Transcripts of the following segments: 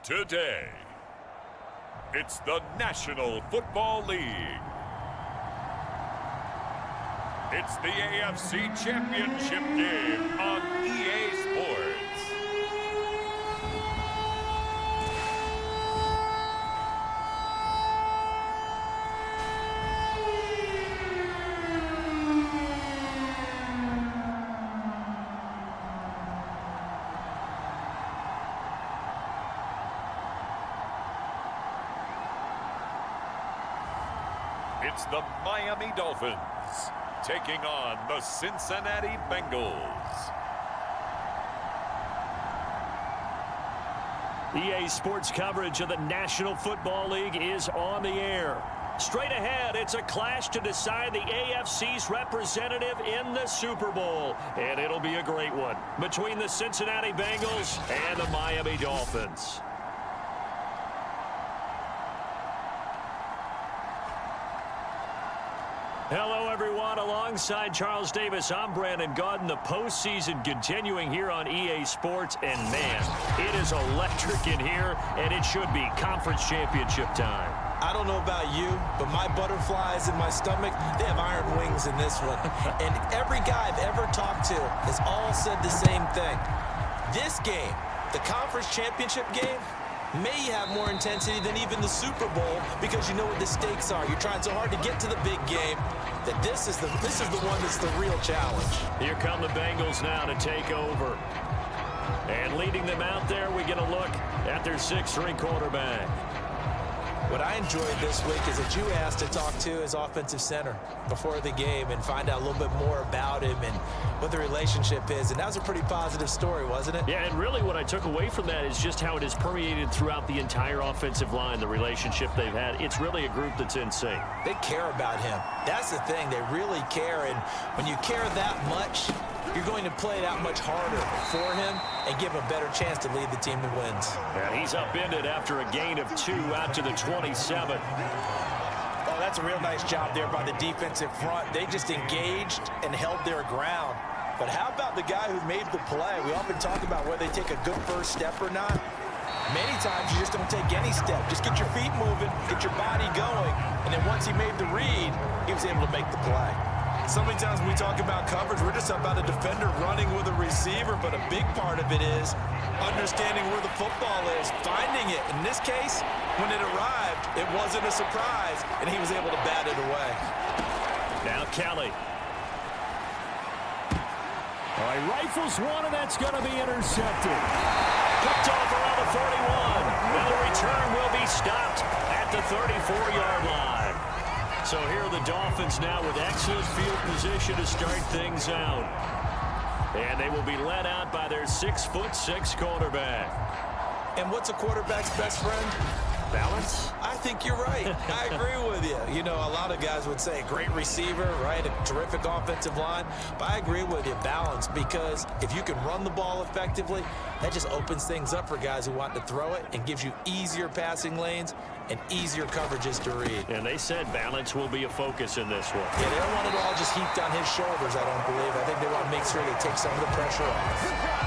Today, it's the National Football League. It's the AFC Championship game on EA Sports. It's the Miami Dolphins taking on the Cincinnati Bengals. EA Sports coverage of the National Football League is on the air. Straight ahead, it's a clash to decide the AFC's representative in the Super Bowl. And it'll be a great one between the Cincinnati Bengals and the Miami Dolphins. Hello, everyone. Alongside Charles Davis, I'm Brandon Gaudin. The postseason continuing here on EA Sports. And, man, it is electric in here, and it should be conference championship time. I don't know about you, but my butterflies in my stomach, they have iron wings in this one. And every guy I've ever talked to has all said the same thing. This game, the conference championship game, may have more intensity than even the Super Bowl because you know what the stakes are. You're trying so hard to get to the big game that this is the one that's the real challenge. Here come the Bengals now to take over. And leading them out there, we get a look at their 6'3" quarterback. What I enjoyed this week is that you asked to talk to his offensive center before the game and find out a little bit more about him and what the relationship is. And that was a pretty positive story, wasn't it? Yeah, and really what I took away from that is just how it has permeated throughout the entire offensive line, the relationship they've had. It's really a group that's in sync. They care about him. That's the thing. They really care. And when you care that much, you're going to play that much harder for him and give him a better chance to lead the team to wins. And he's upended after a gain of 2 out to the 27. Oh, that's a real nice job there by the defensive front. They just engaged and held their ground. But how about the guy who made the play? We often talk about whether they take a good first step or not. Many times you just don't take any step. Just get your feet moving, get your body going. And then once he made the read, he was able to make the play. So many times when we talk about coverage, we're just about a defender running with a receiver, but a big part of it is understanding where the football is, finding it. In this case, when it arrived, it wasn't a surprise, and he was able to bat it away. Now Kelly. All right, rifles one, and that's going to be intercepted. Picked off around the 41. Now the return will be stopped at the 34-yard line. So here are the Dolphins now with excellent field position to start things out. And they will be led out by their 6'6" quarterback. And what's a quarterback's best friend? Balance? I think you're right. I agree with you. You know, a lot of guys would say great receiver, right? A terrific offensive line. But I agree with you, balance, because if you can run the ball effectively, that just opens things up for guys who want to throw it and gives you easier passing lanes and easier coverages to read. And they said balance will be a focus in this one. Yeah, they don't want it all just heaped on his shoulders, I don't believe. I think they want to make sure they take some of the pressure off.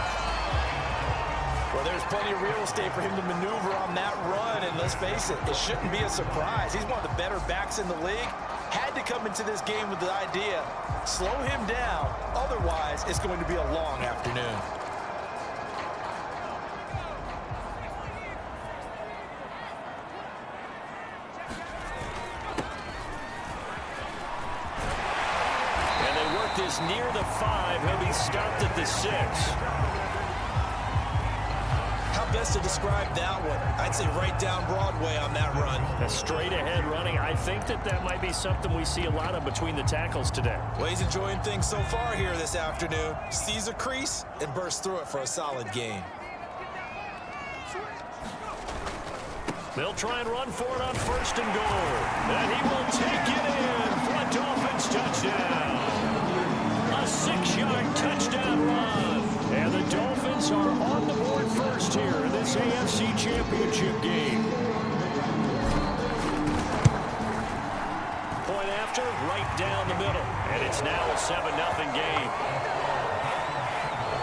Well, there's plenty of real estate for him to maneuver on that run, and let's face it, it shouldn't be a surprise. He's one of the better backs in the league. Had to come into this game with the idea, slow him down, otherwise it's going to be a long afternoon. And they work this near the 5. He'll be stopped at the 6. How best to describe that one? I'd say right down Broadway on that run. A straight ahead running. I think that might be something we see a lot of between the tackles today. Well, he's enjoying things so far here this afternoon. Sees a crease and bursts through it for a solid gain. They'll try and run for it on 1st and goal. And he will take it in for a Dolphins touchdown. A 6-yard touchdown run. And the Dolphins are on the board first here in this AFC Championship game. Point after, right down the middle. And it's now a 7-0 game.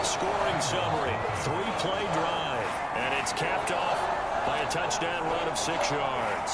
Scoring summary, 3-play drive. And it's capped off by a touchdown run of 6 yards.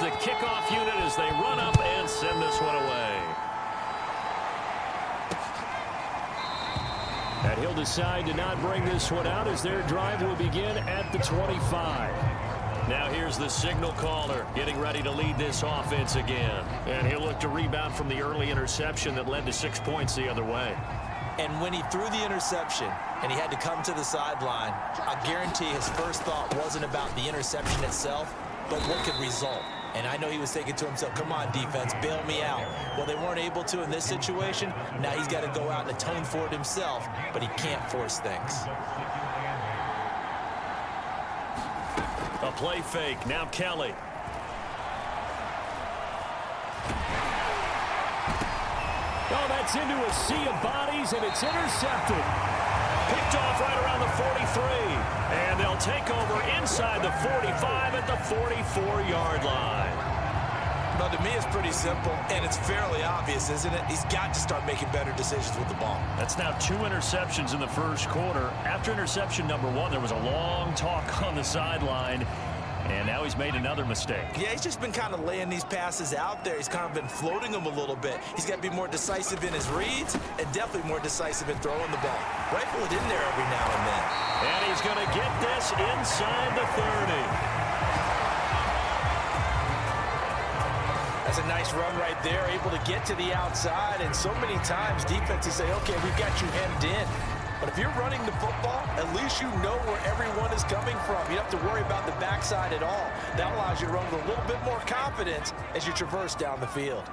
The kickoff unit as they run up and send this one away. And he'll decide to not bring this one out as their drive will begin at the 25. Now here's the signal caller getting ready to lead this offense again. And he'll look to rebound from the early interception that led to 6 points the other way. And when he threw the interception and he had to come to the sideline, I guarantee his first thought wasn't about the interception itself, but what could result. And I know he was thinking to himself, come on, defense, bail me out. Well, they weren't able to in this situation. Now he's got to go out and atone for it himself, but he can't force things. A play fake. Now Kelly. Oh, that's into a sea of bodies, and it's intercepted. Picked off right around the 43. And they'll take over inside the 45 at the 44-yard line. But to me, it's pretty simple, and it's fairly obvious, isn't it? He's got to start making better decisions with the ball. That's now 2 interceptions in the first quarter. After interception number 1, there was a long talk on the sideline. And now he's made another mistake. Yeah, he's just been kind of laying these passes out there. He's kind of been floating them a little bit. He's got to be more decisive in his reads and definitely more decisive in throwing the ball. Rifle it in there every now and then. And he's going to get this inside the 30. That's a nice run right there, able to get to the outside. And so many times defenses say, okay, we've got you hemmed in. But if you're running the football, at least you know where everyone is coming from. You don't have to worry about the backside at all. That allows you to run with a little bit more confidence as you traverse down the field.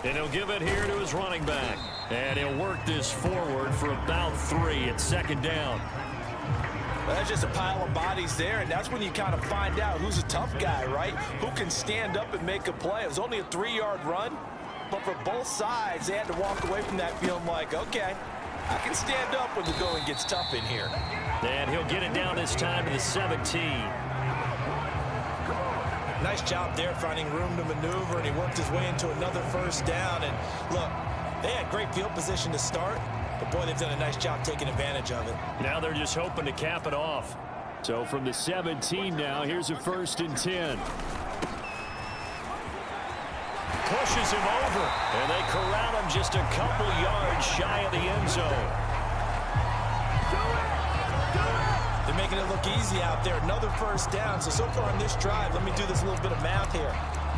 And he'll give it here to his running back. And he'll work this forward for about 3. It's second down. Well, that's just a pile of bodies there, and that's when you kind of find out who's a tough guy, right? Who can stand up and make a play. It was only a 3-yard run. But for both sides, they had to walk away from that feeling like, okay, I can stand up when the going gets tough in here. And he'll get it down this time to the 17. Nice job there finding room to maneuver, and he worked his way into another first down. And look, they had great field position to start, but boy, they've done a nice job taking advantage of it. Now they're just hoping to cap it off. So from the 17 now, here's a 1st and 10. Pushes him over, and they corral him just a couple yards shy of the end zone. They're making it look easy out there. Another first down. So far on this drive, let me do this little bit of math here.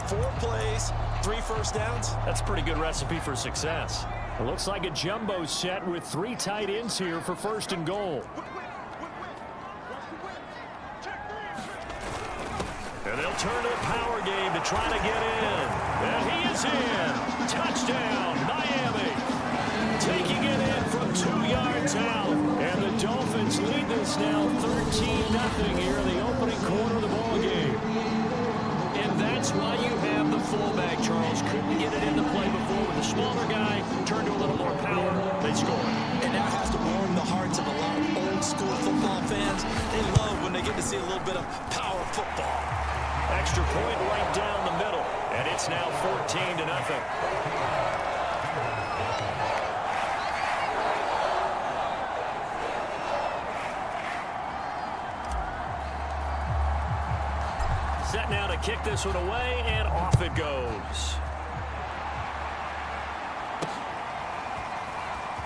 4 plays, 3 first downs. That's a pretty good recipe for success. It looks like a jumbo set with 3 tight ends here for 1st and goal. And they'll turn to the power game to try to get in. And he is in. Touchdown, Miami. Taking it in from 2 yards out. And the Dolphins lead this now 13-0 here in the opening quarter of the ball game. And that's why you have the fullback, Charles. Couldn't get it into play before with the smaller guy. Turned to a little more power. They scored. And that has to warm the hearts of a lot of old school football fans. They love when they get to see a little bit of power football. Extra point right down the middle. And it's now 14-0. Set now to kick this one away, and off it goes.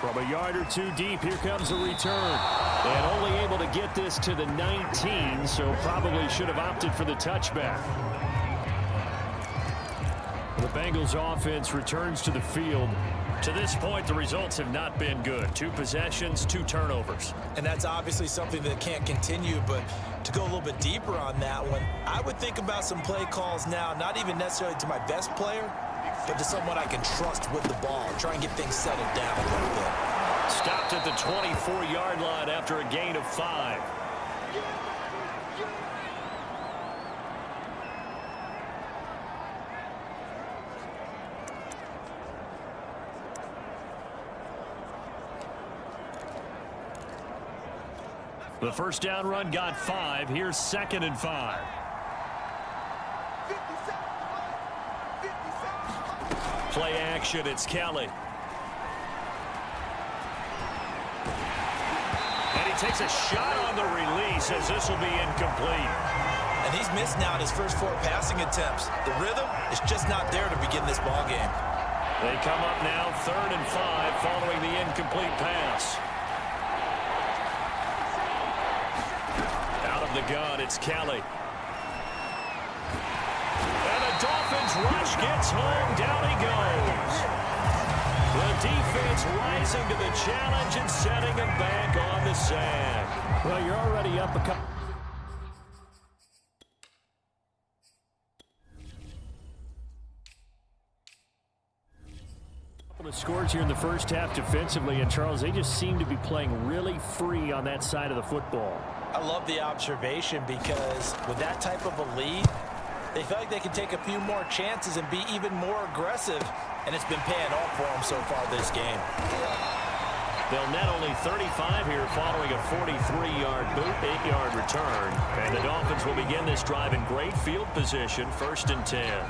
From a yard or two deep, here comes a return. And only able to get this to the 19, so probably should have opted for the touchback. The Bengals offense returns to the field. To this point, the results have not been good. 2 possessions, 2 turnovers. And that's obviously something that can't continue, but to go a little bit deeper on that one, I would think about some play calls now, not even necessarily to my best player, but to someone I can trust with the ball. Try and get things settled down a little bit. Stopped at the 24-yard line after a gain of 5. The first down run got 5. Here's 2nd and 5. Play action, it's Kelly. And he takes a shot on the release as this will be incomplete. And he's missed now in his first 4 passing attempts. The rhythm is just not there to begin this ball game. They come up now 3rd and 5 following the incomplete pass. Out of the gun, it's Kelly. And the Dolphins rush gets home. Down he goes. The defense rising to the challenge and setting him back on the sand. Well, you're already up a couple. The scores here in the first half defensively, and Charles, they just seem to be playing really free on that side of the football. I love the observation because with that type of a lead, they feel like they can take a few more chances and be even more aggressive, and it's been paying off for them so far this game. They'll net only 35 here following a 43-yard boot, 8-yard return. And the Dolphins will begin this drive in great field position, 1st and 10.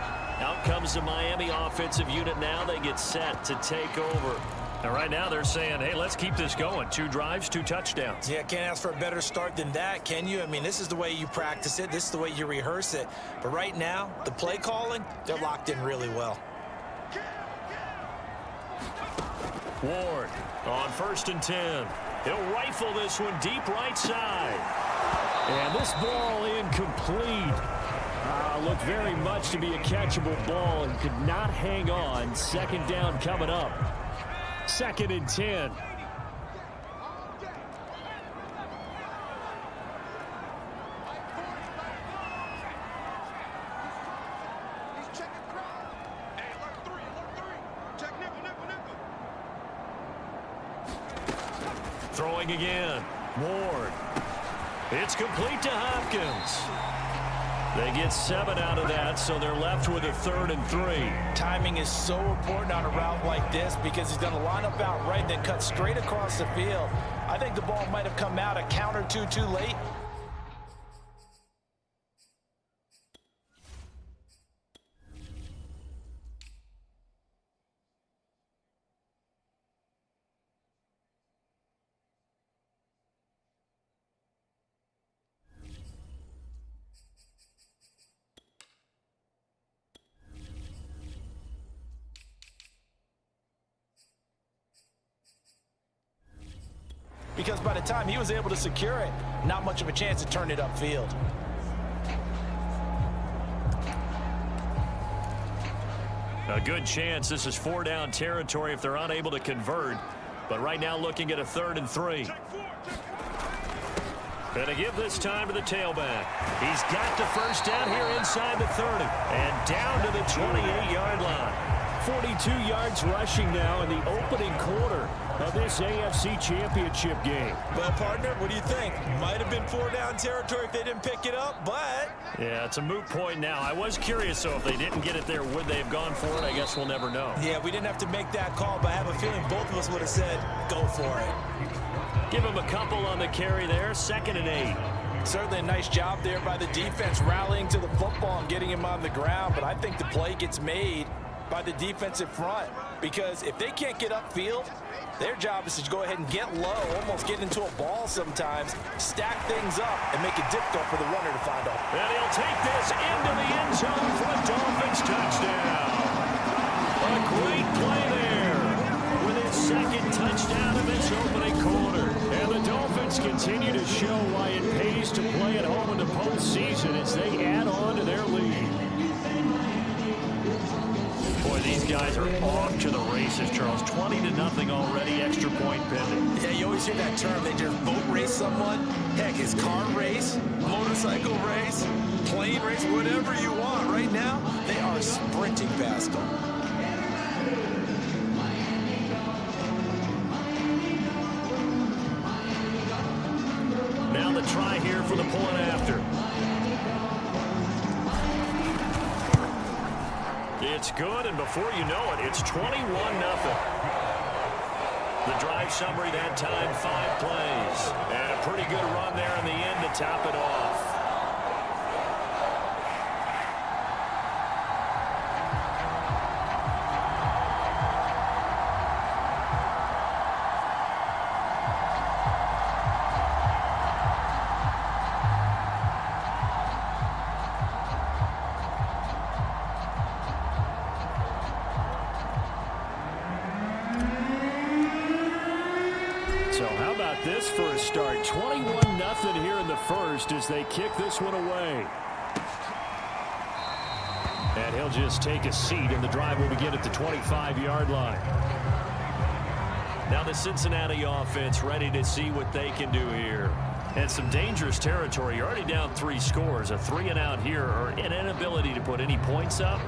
Out comes the Miami offensive unit now. They get set to take over. And right now they're saying, hey, let's keep this going. 2 drives, 2 touchdowns. Yeah, can't ask for a better start than that, can you? I mean, this is the way you practice it. This is the way you rehearse it. But right now, the play calling, they're locked in really well. Ward on 1st and 10. He'll rifle this one deep right side. And this ball incomplete. Looked very much to be a catchable ball and could not hang on. 2nd down coming up. 2nd and 10. Throwing again. Ward. It's complete to Hopkins. They get 7 out of that, so they're left with a 3rd and 3. Timing is so important on a route like this because he's going to line up out right, then cut straight across the field. I think the ball might have come out a count or two too late. Because by the time he was able to secure it, not much of a chance to turn it upfield. A good chance this is 4-down territory if they're unable to convert. But right now looking at a 3rd and 3. Gonna give this time to the tailback. He's got the first down here inside the 30. And down to the 28-yard line. 42 yards rushing now in the opening quarter of this AFC Championship game. Well, partner, what do you think? Might have been 4-down territory if they didn't pick it up, but... Yeah, it's a moot point now. I was curious, though, if they didn't get it there, would they have gone for it? I guess we'll never know. Yeah, we didn't have to make that call, but I have a feeling both of us would have said, go for it. Give him a couple on the carry there, 2nd and 8. Certainly a nice job there by the defense, rallying to the football and getting him on the ground, but I think the play gets made by the defensive front, because if they can't get upfield, their job is to go ahead and get low, almost get into a ball sometimes, stack things up, and make it difficult for the runner to find out. And he'll take this into the end zone for a Dolphins touchdown. A great play there with his 2nd touchdown points continue to show why it pays to play at home in the postseason as they add on to their lead. Boy, these guys are off to the races, Charles. 20-0 already, extra point pending. Yeah, you always hear that term. They just boat race someone. Heck, it's car race, motorcycle race, plane race, whatever you want. Right now, they are sprinting past them. Now the try here for the point after. It's good, and before you know it, it's 21-0. The drive summary that time, 5 plays. And a pretty good run there in the end to top it off. So how about this for a start? 21-0 here in the first as they kick this one away. And he'll just take a seat, and the drive will begin at the 25-yard line. Now the Cincinnati offense ready to see what they can do here. And some dangerous territory. You're already down 3 scores. A 3-and-out here, or an inability to put any points up.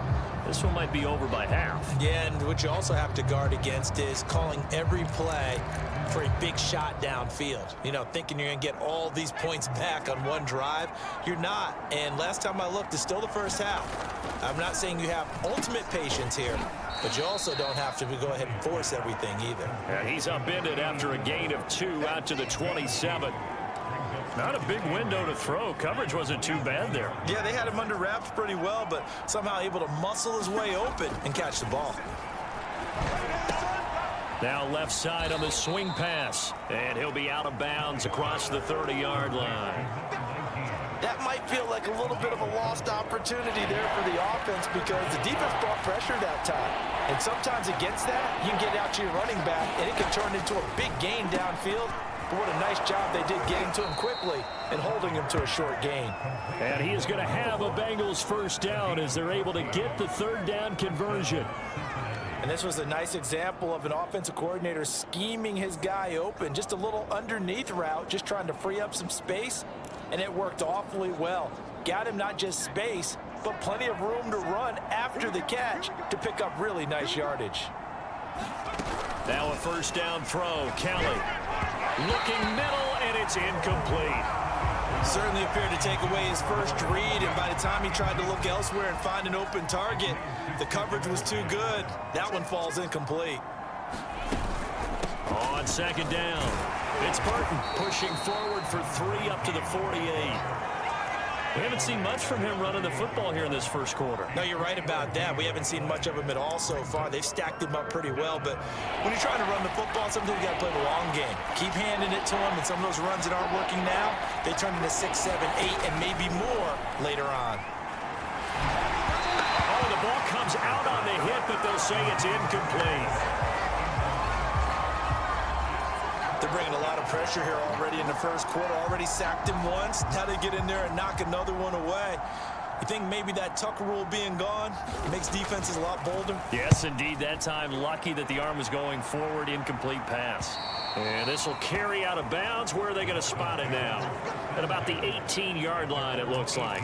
This one might be over by half. Yeah, and what you also have to guard against is calling every play for a big shot downfield. You know, thinking you're going to get all these points back on one drive. You're not. And last time I looked, it's still the first half. I'm not saying you have ultimate patience here, but you also don't have to go ahead and force everything either. And he's upended after a gain of 2 out to the 27. Not a big window to throw. Coverage wasn't too bad there. Yeah, they had him under wraps pretty well, but somehow able to muscle his way open and catch the ball. Now left side on the swing pass, and he'll be out of bounds across the 30-yard line. That might feel like a little bit of a lost opportunity there for the offense because the defense brought pressure that time. And sometimes against that, you can get out to your running back, and it can turn into a big gain downfield. But what a nice job they did getting to him quickly and holding him to a short gain. And he is going to have a Bengals first down as they're able to get the 3rd down conversion. And this was a nice example of an offensive coordinator scheming his guy open. Just a little underneath route, just trying to free up some space. And it worked awfully well. Got him not just space, but plenty of room to run after the catch to pick up really nice yardage. Now a first down throw. Kelly looking middle, and it's incomplete. Certainly appeared to take away his first read, and by the time he tried to look elsewhere and find an open target, the coverage was too good. That one falls incomplete. On 2nd down, it's Burton pushing forward for 3 up to the 48. We haven't seen much from him running the football here in this first quarter. No, you're right about that. We haven't seen much of him at all so far. They've stacked him up pretty well, but when you're trying to run the football, sometimes you got to play the long game. Keep handing it to him, and some of those runs that aren't working now, they turn into 6, 7, 8, and maybe more later on. Oh, the ball comes out on the hit, but they'll say it's incomplete. They're bringing a lot of pressure here already in the first quarter. Already sacked him once. Now they get in there and knock another one away. You think maybe that Tucker rule being gone makes defenses a lot bolder? Yes, indeed. That time, lucky that the arm was going forward. Incomplete pass. And this will carry out of bounds. Where are they going to spot it now? At about the 18-yard line, it looks like.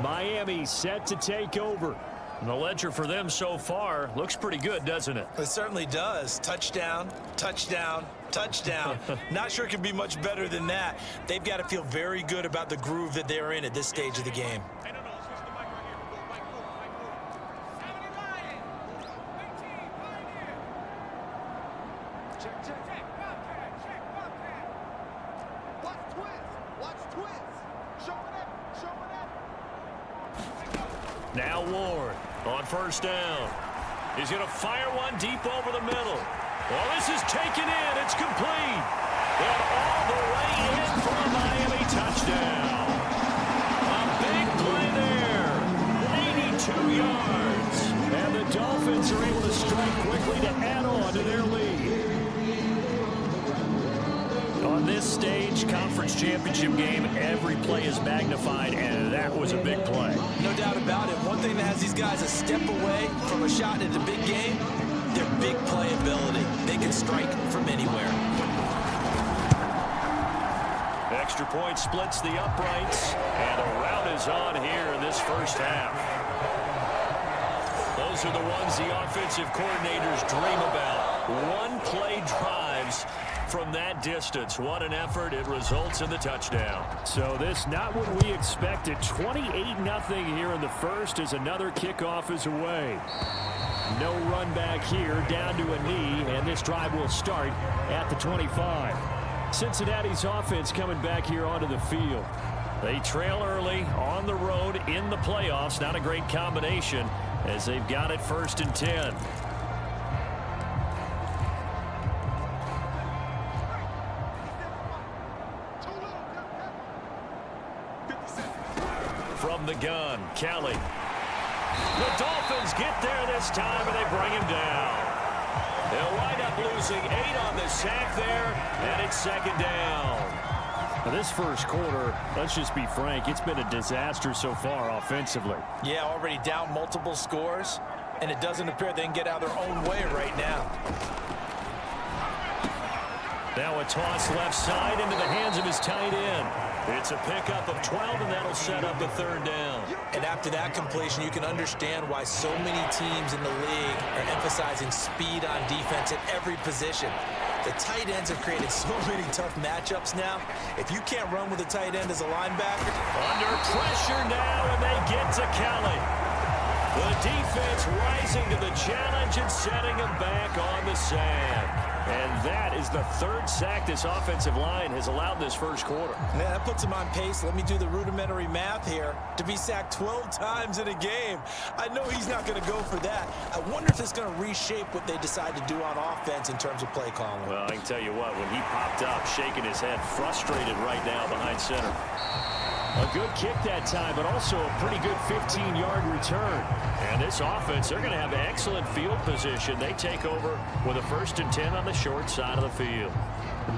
Miami set to take over. And the ledger for them so far looks pretty good, doesn't it? It certainly does. Touchdown, touchdown, touchdown. Not sure it can be much better than that. They've got to feel very good about the groove that they're in at this stage of the game. Now Ward on first down. He's going to fire one deep over the middle. Well, this is taken in. It's complete. And all the way in for a Miami touchdown. A big play there. 82 yards. And the Dolphins are able to strike quickly to add on to their lead. On this stage, conference championship game, every play is magnified, and that was a big play. No doubt about it. One thing that has these guys a step away from a shot in the big game, their big playability. They can strike from anywhere. Extra point splits the uprights, and a rout is on here in this first half. Those are the ones the offensive coordinators dream about. One-play drives from that distance. What an effort. It results in the touchdown. So this not what we expected. 28-0 here in the first as another kickoff is away. No run back here, down to a knee, and this drive will start at the 25. Cincinnati's offense coming back here onto the field. They trail early on the road in the playoffs. Not a great combination as they've got it 1st and 10. From the gun, Kelly. The Dolphins get there this time, and they bring him down. They'll wind up losing 8 on the sack there, and it's 2nd down. Now this first quarter, let's just be frank, it's been a disaster so far offensively. Yeah, already down multiple scores, and it doesn't appear they can get out of their own way right now. Now a toss left side into the hands of his tight end. It's a pickup of 12, and that'll set up a 3rd down. And after that completion, you can understand why so many teams in the league are emphasizing speed on defense at every position. The tight ends have created so many tough matchups now. If you can't run with a tight end as a linebacker. Under pressure now, and they get to Kelly. The defense rising to the challenge and setting him back on the sand. And that is the 3rd sack this offensive line has allowed this first quarter. Yeah, that puts him on pace. Let me do the rudimentary math here. To be sacked 12 times in a game. I know he's not going to go for that. I wonder if it's going to reshape what they decide to do on offense in terms of play calling. Well, I can tell you what, when he popped up, shaking his head, frustrated right now behind center. A good kick that time, but also a pretty good 15-yard return. And this offense, they're going to have excellent field position. They take over with a 1st and 10 on the short side of the field.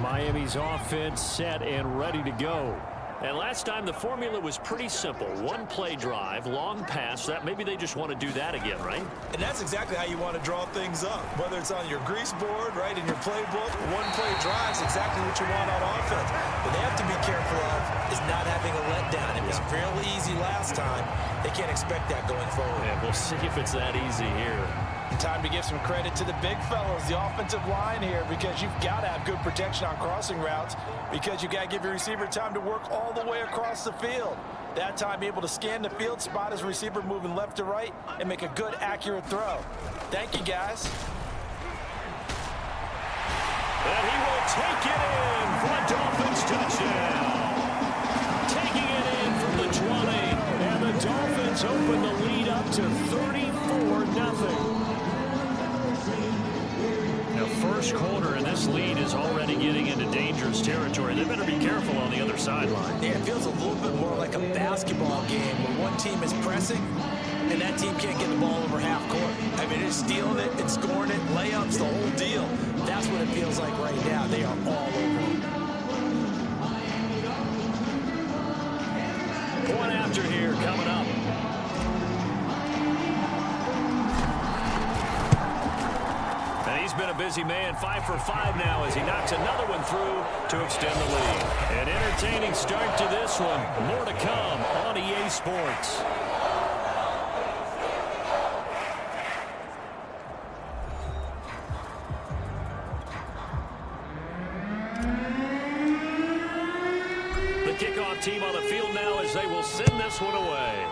Miami's offense set and ready to go. And last time the formula was pretty simple. One-play drive, long pass. That maybe they just want to do that again, right? And that's exactly how you want to draw things up. Whether it's on your grease board, right, in your playbook, one-play drive is exactly what you want on offense. What they have to be careful of is not having a letdown. It was fairly easy last time. They can't expect that going forward. Yeah, we'll see if it's that easy here. Time to give some credit to the big fellows, the offensive line here, because you've got to have good protection on crossing routes, because you got to give your receiver time to work all the way across the field. That time, be able to scan the field, spot his receiver moving left to right, and make a good, accurate throw. Thank you, guys. And he will take it in for a Dolphins touchdown. Taking it in from the 20, and the Dolphins open the lead up to 34-0. The first quarter in this lead is already getting into dangerous territory. They better be careful on the other sideline. Yeah, it feels a little bit more like a basketball game where one team is pressing and that team can't get the ball over half court. I mean, they're stealing it and scoring it, layups, the whole deal. That's what it feels like right now. They are all over it. Point after here coming up. He's been a busy man, 5 for 5 now as he knocks another one through to extend the lead. An entertaining start to this one. More to come on EA Sports. The kickoff team on the field now as they will send this one away.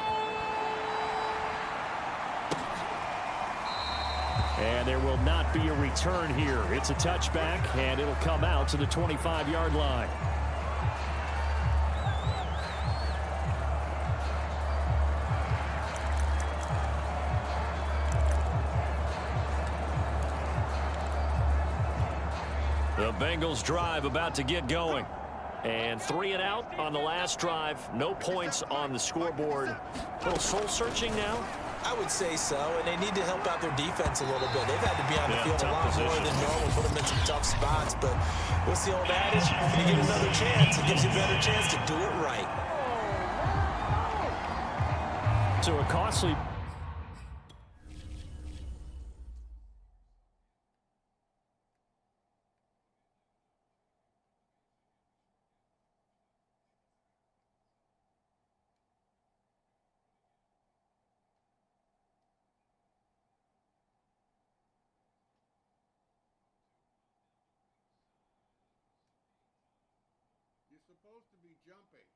And there will not be a return here. It's a touchback, and it'll come out to the 25-yard line. The Bengals drive about to get going. And 3 and out on the last drive. No points on the scoreboard. A little soul-searching now. I would say so, and they need to help out their defense a little bit. They've had to be on the field a lot more than normal, put them in some tough spots. But what's the old adage? When you get another chance, it gives you a better chance to do it right. So a costly... Supposed to be jumping.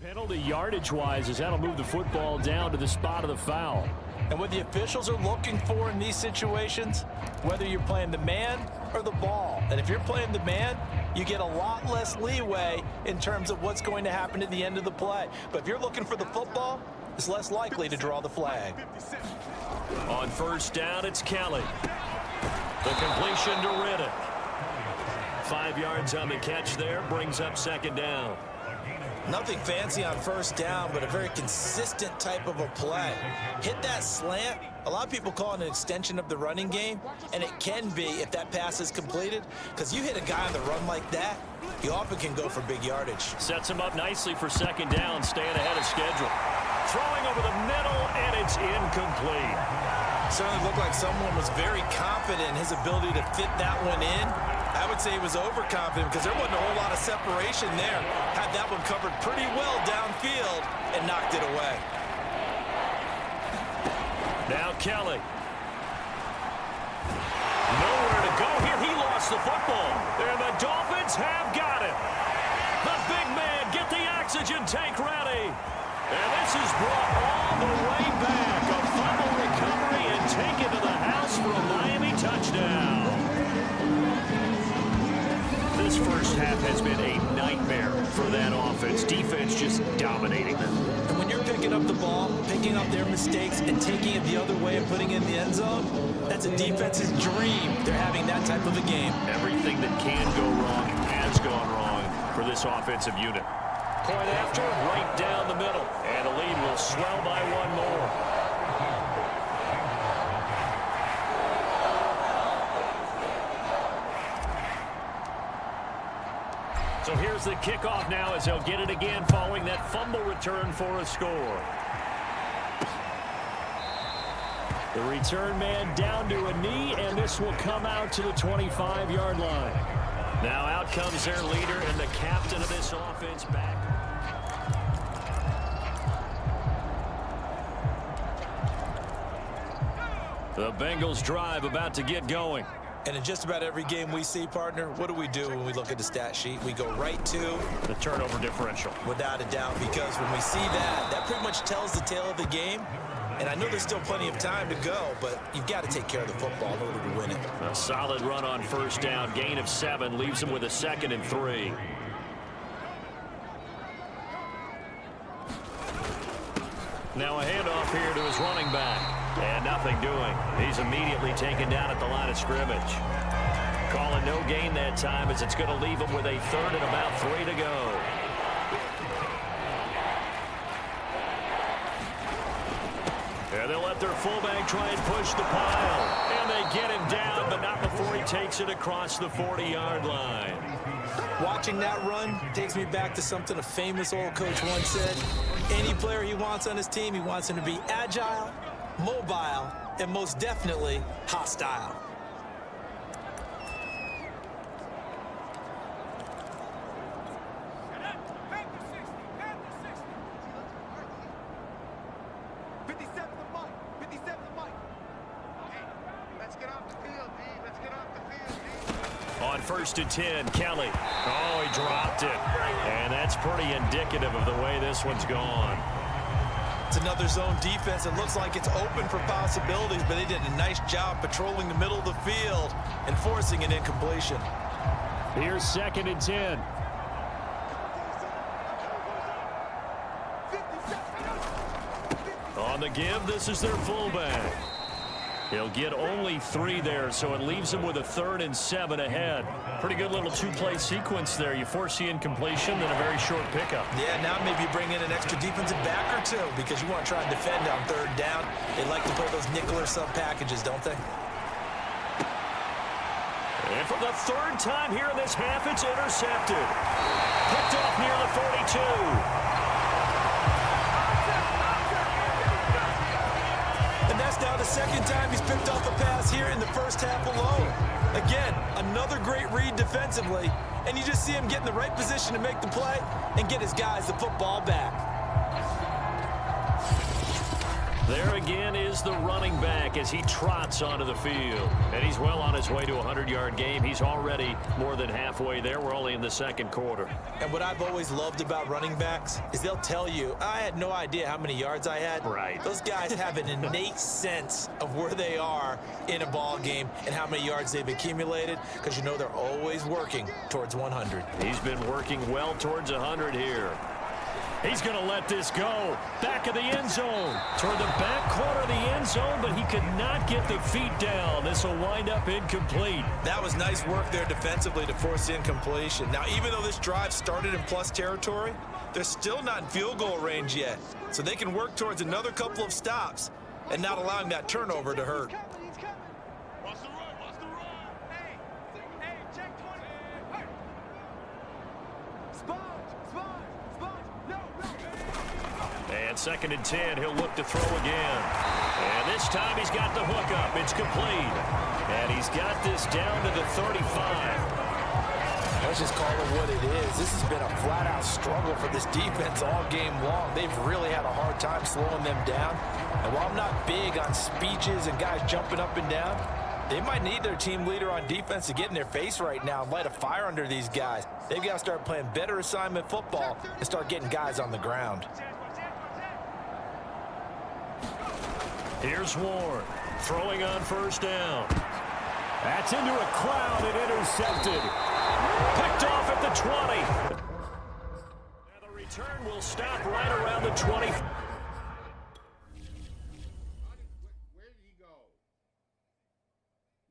Penalty yardage-wise, as that'll move the football down to the spot of the foul. And what the officials are looking for in these situations, whether you're playing the man or the ball. And if you're playing the man, you get a lot less leeway in terms of what's going to happen at the end of the play. But if you're looking for the football, it's less likely to draw the flag. On first down, it's Kelly. The completion to Riddick. 5 yards on the catch there, brings up second down. Nothing fancy on first down, but a very consistent type of a play. Hit that slant. A lot of people call it an extension of the running game, and it can be if that pass is completed, because you hit a guy on the run like that, you often can go for big yardage. Sets him up nicely for second down, staying ahead of schedule. Throwing over the middle, and it's incomplete. Certainly looked like someone was very confident in his ability to fit that one in. I would say he was overconfident because there wasn't a whole lot of separation there. Had that one covered pretty well downfield and knocked it away. Now Kelly. Nowhere to go here. He lost the football. And the Dolphins have got it. The big man, get the oxygen tank ready. And this is brought all the way back. A fumble recovery and taken to the house for a Miami touchdown. This first half has been a nightmare for that offense. Defense just dominating them. And when you're picking up the ball, picking up their mistakes, and taking it the other way and putting it in the end zone, that's a defense's dream. They're having that type of a game. Everything that can go wrong has gone wrong for this offensive unit. Point after, right down the middle. And the lead will swell by one more. So here's the kickoff now as they'll get it again following that fumble return for a score. The return man down to a knee, and this will come out to the 25-yard line. Now out comes their leader and the captain of this offense back. The Bengals drive about to get going. And in just about every game we see, partner, what do we do when we look at the stat sheet? We go right to the turnover differential. Without a doubt, because when we see that, that pretty much tells the tale of the game. And I know there's still plenty of time to go, but you've got to take care of the football in order to win it. A solid run on first down, gain of 7, leaves him with a 2nd and 3. Now a handoff here to his running back. And nothing doing. He's immediately taken down at the line of scrimmage. Calling no gain that time as it's going to leave him with a 3rd and about 3 to go. And they'll let their fullback try and push the pile. And they get him down, but not before he takes it across the 40-yard line. Watching that run takes me back to something a famous old coach once said. Any player he wants on his team, he wants him to be agile, mobile, and most definitely hostile. On 1st and 10, Kelly. Oh, he dropped it. And that's pretty indicative of the way this one's gone. It's another zone defense. It looks like it's open for possibilities, but they did a nice job patrolling the middle of the field and forcing an incompletion. Here's 2nd and 10. On the give, this is their fullback. He'll get only 3 there, so it leaves him with a 3rd and 7 ahead. Pretty good little 2-play sequence there. You force the incompletion, then a very short pickup. Yeah, now maybe bring in an extra defensive back or 2 because you want to try and defend on 3rd down. They like to play those nickel or sub packages, don't they? And for the 3rd time here in this half, it's intercepted. Picked off near the 42. And that's now the 2nd time he's picked off a pass here in the first half alone. Again, another great read defensively, and you just see him get in the right position to make the play and get his guys the football back. There again is the running back as he trots onto the field. And he's well on his way to a 100-yard game. He's already more than halfway there. We're only in the 2nd quarter. And what I've always loved about running backs is they'll tell you, I had no idea how many yards I had. Right. Those guys have an innate sense of where they are in a ball game and how many yards they've accumulated because you know they're always working towards 100. He's been working well towards 100 here. He's going to let this go. Back of the end zone. Toward the back corner of the end zone, but he could not get the feet down. This will wind up incomplete. That was nice work there defensively to force the incompletion. Now, even though this drive started in plus territory, they're still not in field goal range yet. So they can work towards another couple of stops and not allowing that turnover to hurt. And 2nd and 10, he'll look to throw again. And this time he's got the hook up. It's complete. And he's got this down to the 35. Let's just call it what it is. This has been a flat-out struggle for this defense all game long. They've really had a hard time slowing them down. And while I'm not big on speeches and guys jumping up and down, they might need their team leader on defense to get in their face right now and light a fire under these guys. They've got to start playing better assignment football and start getting guys on the ground. Here's Warren, throwing on 1st down. That's into a crowd and intercepted. Picked off at the 20. Now the return will stop right around the 20. Where did he go?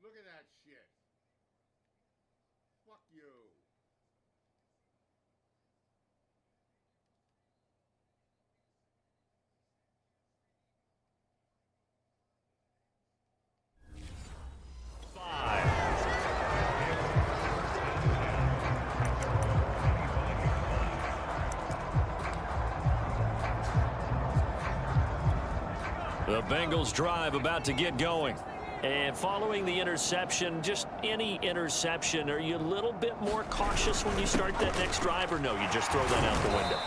Look at that shit. Fuck you. The Bengals drive about to get going. And following the interception, just any interception, are you a little bit more cautious when you start that next drive, or no, you just throw that out the window?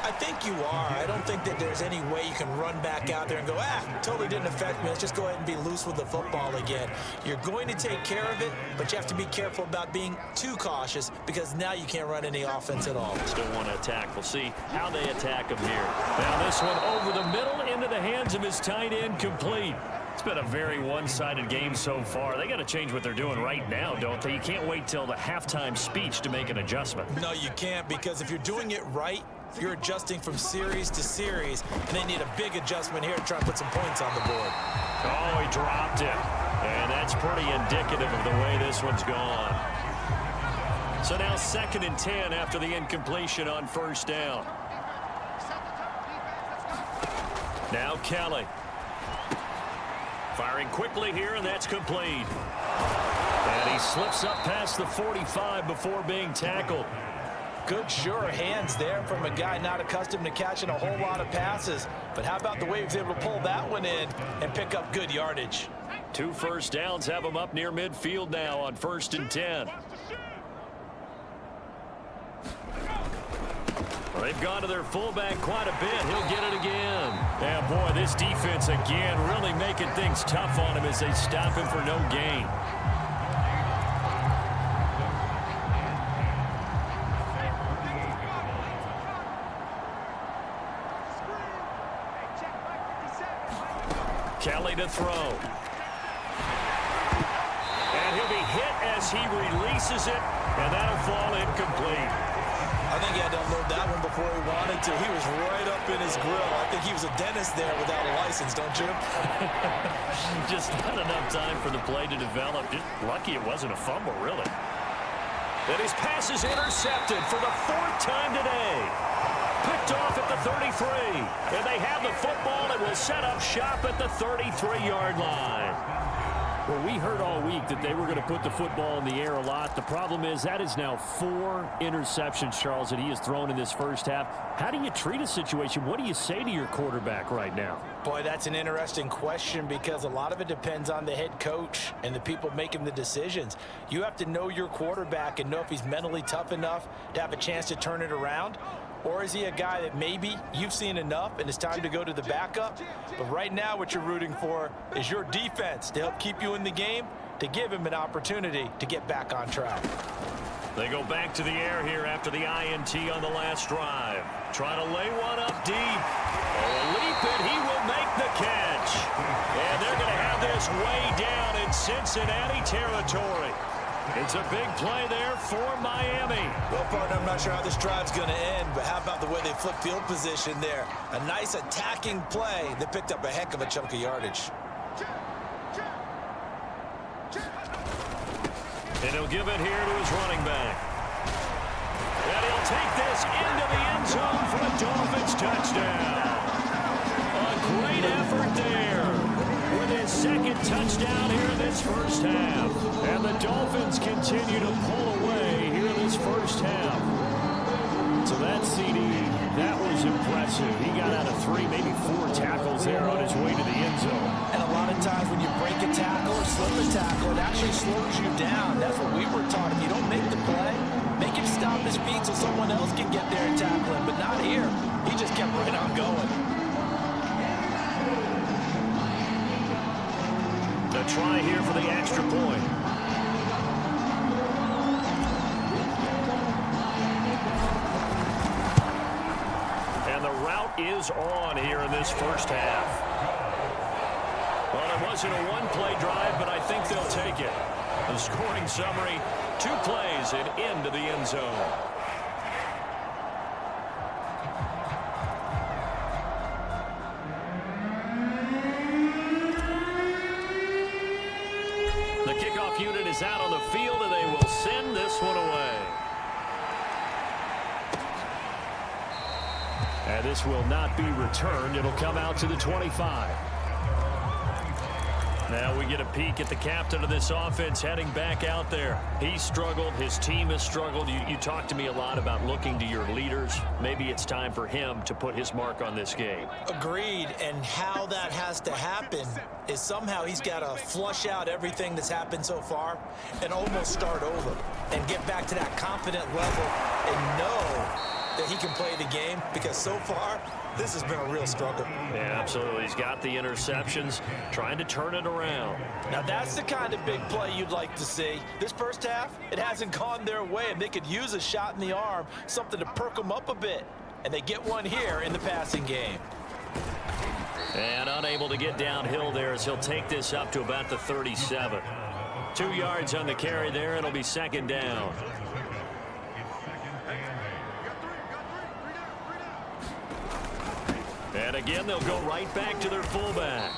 I think you are. I don't think that there's any way you can run back out there and go, totally didn't affect me. Let's just go ahead and be loose with the football again. You're going to take care of it, but you have to be careful about being too cautious because now you can't run any offense at all. Still want to attack. We'll see how they attack him here. Now this one over the middle into the hands of his tight end, complete. It's been a very one-sided game so far. They got to change what they're doing right now, don't they? You can't wait till the halftime speech to make an adjustment. No, you can't, because if you're doing it right, you're adjusting from series to series, and they need a big adjustment here to try and put some points on the board. Oh, he dropped it. And that's pretty indicative of the way this one's gone. So now 2nd and 10 after the incompletion on 1st down. Now Kelly. Firing quickly here, and that's complete. And he slips up past the 45 before being tackled. Good, sure hands there from a guy not accustomed to catching a whole lot of passes. But how about the way he was able to pull that one in and pick up good yardage? 2 first downs have him up near midfield now on 1st and 10. Well, they've gone to their fullback quite a bit. He'll get it again. Yeah, boy, this defense again really making things tough on him as they stop him for no gain. Kelly to throw. And he'll be hit as he releases it, and that'll fall incomplete. I think he had to unload that one before he wanted to. He was right up in his grill. I think he was a dentist there without a license, don't you? Just not enough time for the play to develop. Just lucky it wasn't a fumble, really. And his pass is intercepted for the 4th time today. Picked off at the 33. And they have the football and will set up shop at the 33-yard line. Well, we heard all week that they were going to put the football in the air a lot. The problem is that is now 4 interceptions, Charles, that he has thrown in this first half. How do you treat a situation? What do you say to your quarterback right now? Boy, that's an interesting question because a lot of it depends on the head coach and the people making the decisions. You have to know your quarterback and know if he's mentally tough enough to have a chance to turn it around. Or is he a guy that maybe you've seen enough and it's time to go to the backup? But right now what you're rooting for is your defense to help keep you in the game, to give him an opportunity to get back on track. They go back to the air here after the INT on the last drive. Trying to lay one up deep. Oh, leap it. He will make the catch. And they're going to have this way down in Cincinnati territory. It's a big play there for Miami. Well, partner, I'm not sure how this drive's going to end, but how about the way they flip field position there? A nice attacking play that picked up a heck of a chunk of yardage. And he'll give it here to his running back. And he'll take this into the end zone for a Dolphins touchdown. A great effort there with his 2nd touchdown here in this first half. And the Dolphins continue to pull away here in this first half. So that CD, that was impressive. He got out of 3, maybe 4 tackles there on his way to the end zone. And a lot of times when you break a tackle or slip a tackle, it actually slows you down. That's what we were taught. If you don't make the play, make him stop his feet so someone else can get there and tackle him. But not here. He just kept right on going. The try here for the extra point. And the route is on here in this first half. Well, it wasn't a one-play drive, but I think they'll take it. The scoring summary, 2 plays and into the end zone. The kickoff unit is out on the field, and they will send this one away. And this will not be returned. It'll come out to the 25. Now we get a peek at the captain of this offense heading back out there. He struggled. His team has struggled. You talked to me a lot about looking to your leaders. Maybe it's time for him to put his mark on this game. Agreed. And how that has to happen is somehow he's got to flush out everything that's happened so far and almost start over and get back to that confident level and know that he can play the game, because so far this has been a real struggle. Yeah, absolutely. He's got the interceptions, trying to turn it around. Now that's the kind of big play you'd like to see. This first half, it hasn't gone their way, and they could use a shot in the arm, something to perk them up a bit. And they get one here in the passing game. And unable to get downhill there as he'll take this up to about the 37. 2 yards on the carry there. It'll be 2nd down. And again, they'll go right back to their fullback.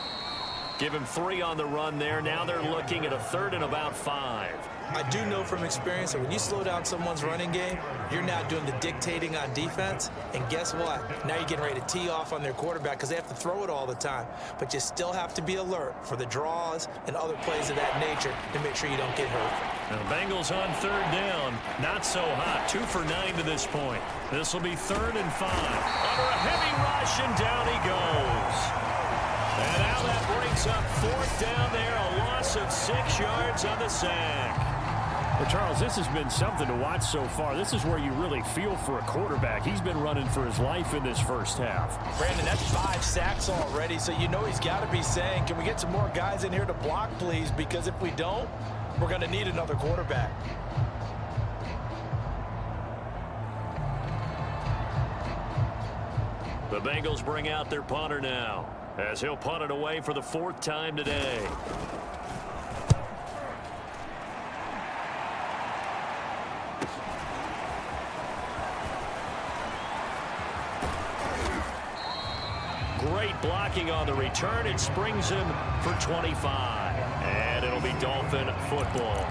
Give him 3 on the run there. Now they're looking at a 3rd and about 5. I do know from experience that when you slow down someone's running game, you're now doing the dictating on defense. And guess what? Now you're getting ready to tee off on their quarterback because they have to throw it all the time. But you still have to be alert for the draws and other plays of that nature to make sure you don't get hurt. Now the Bengals on 3rd down. Not so hot. 2 for 9 to this point. This will be 3rd and 5. Under a heavy rush, and down he goes. And now that brings up 4th down there. A loss of 6 yards on the sack. Well, Charles, this has been something to watch so far. This is where you really feel for a quarterback. He's been running for his life in this first half. Brandon, that's 5 sacks already, so you know he's got to be saying, can we get some more guys in here to block, please? Because if we don't, we're going to need another quarterback. The Bengals bring out their punter now, as he'll punt it away for the 4th time today. making on the return. It springs him for 25. And it'll be Dolphin football.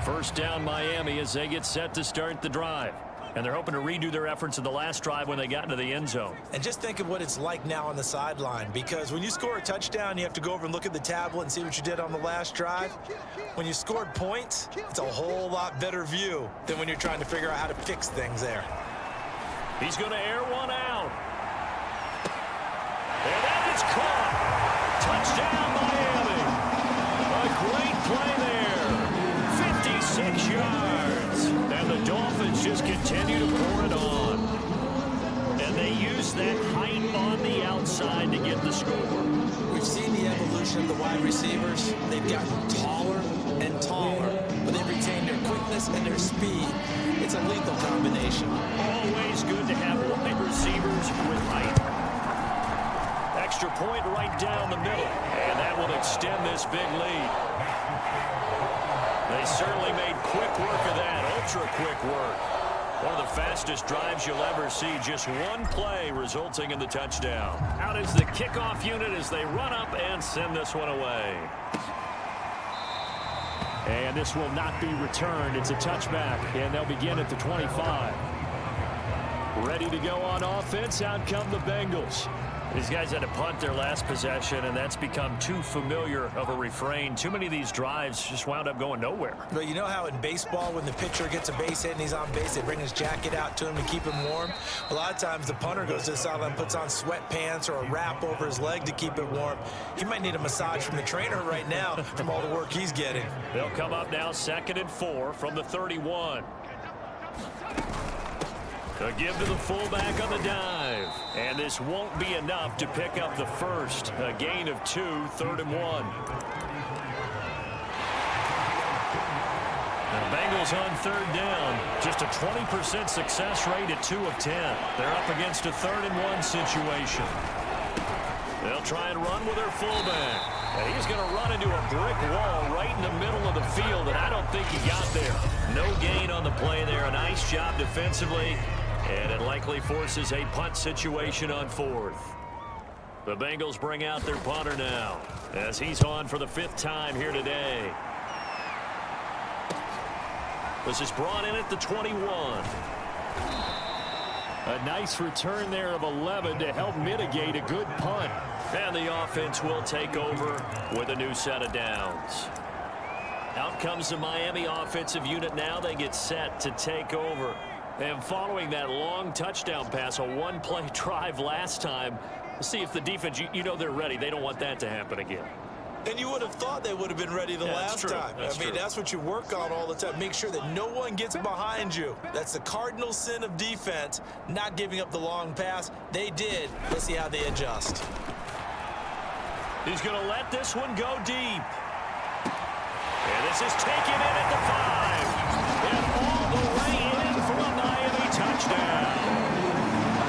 First down Miami as they get set to start the drive. And they're hoping to redo their efforts in the last drive when they got into the end zone. And just think of what it's like now on the sideline, because when you score a touchdown, you have to go over and look at the tablet and see what you did on the last drive. When you scored points, it's a whole lot better view than when you're trying to figure out how to fix things there. He's going to air one out. And that is caught. Touchdown, Miami. A great play there. 56 yards. And the Dolphins just continue to pour it on. And they use that height on the outside to get the score. We've seen the evolution of the wide receivers. They've gotten taller and taller, but they've retained their quickness and their speed. It's a lethal combination. Always good to have wide receivers with height. Extra point right down the middle. And that will extend this big lead. They certainly made quick work of that, ultra-quick work. One of the fastest drives you'll ever see, just one play resulting in the touchdown. Out is the kickoff unit as they run up and send this one away. And this will not be returned. It's a touchback, and they'll begin at the 25. Ready to go on offense. Out come the Bengals. These guys had to punt their last possession, and that's become too familiar of a refrain. Too many of these drives just wound up going nowhere. But you know how in baseball, when the pitcher gets a base hit and he's on base, they bring his jacket out to him to keep him warm? A lot of times the punter goes to the sideline, puts on sweatpants or a wrap over his leg to keep it warm. He might need a massage from the trainer right now from all the work he's getting. They'll come up now 2nd and 4 from the 31. A give to the fullback on the dive. And this won't be enough to pick up the first. A gain of 2, 3rd and 1. The Bengals on 3rd down. Just a 20% success rate at 2 of 10. They're up against a 3rd and 1 situation. They'll try and run with their fullback. And he's going to run into a brick wall right in the middle of the field, and I don't think he got there. No gain on the play there. A nice job defensively. And it likely forces a punt situation on 4th. The Bengals bring out their punter now as he's on for the 5th time here today. This is brought in at the 21. A nice return there of 11 to help mitigate a good punt. And the offense will take over with a new set of downs. Out comes the Miami offensive unit now. They get set to take over. And following that long touchdown pass, a one-play drive last time, see if the defense, you know they're ready. They don't want that to happen again. And you would have thought they would have been ready the last time. That's what you work on all the time. Make sure that no one gets behind you. That's the cardinal sin of defense, not giving up the long pass. They did. Let's see how they adjust. He's going to let this one go deep. And this is taken in at the 5. And all the way in for a Miami touchdown.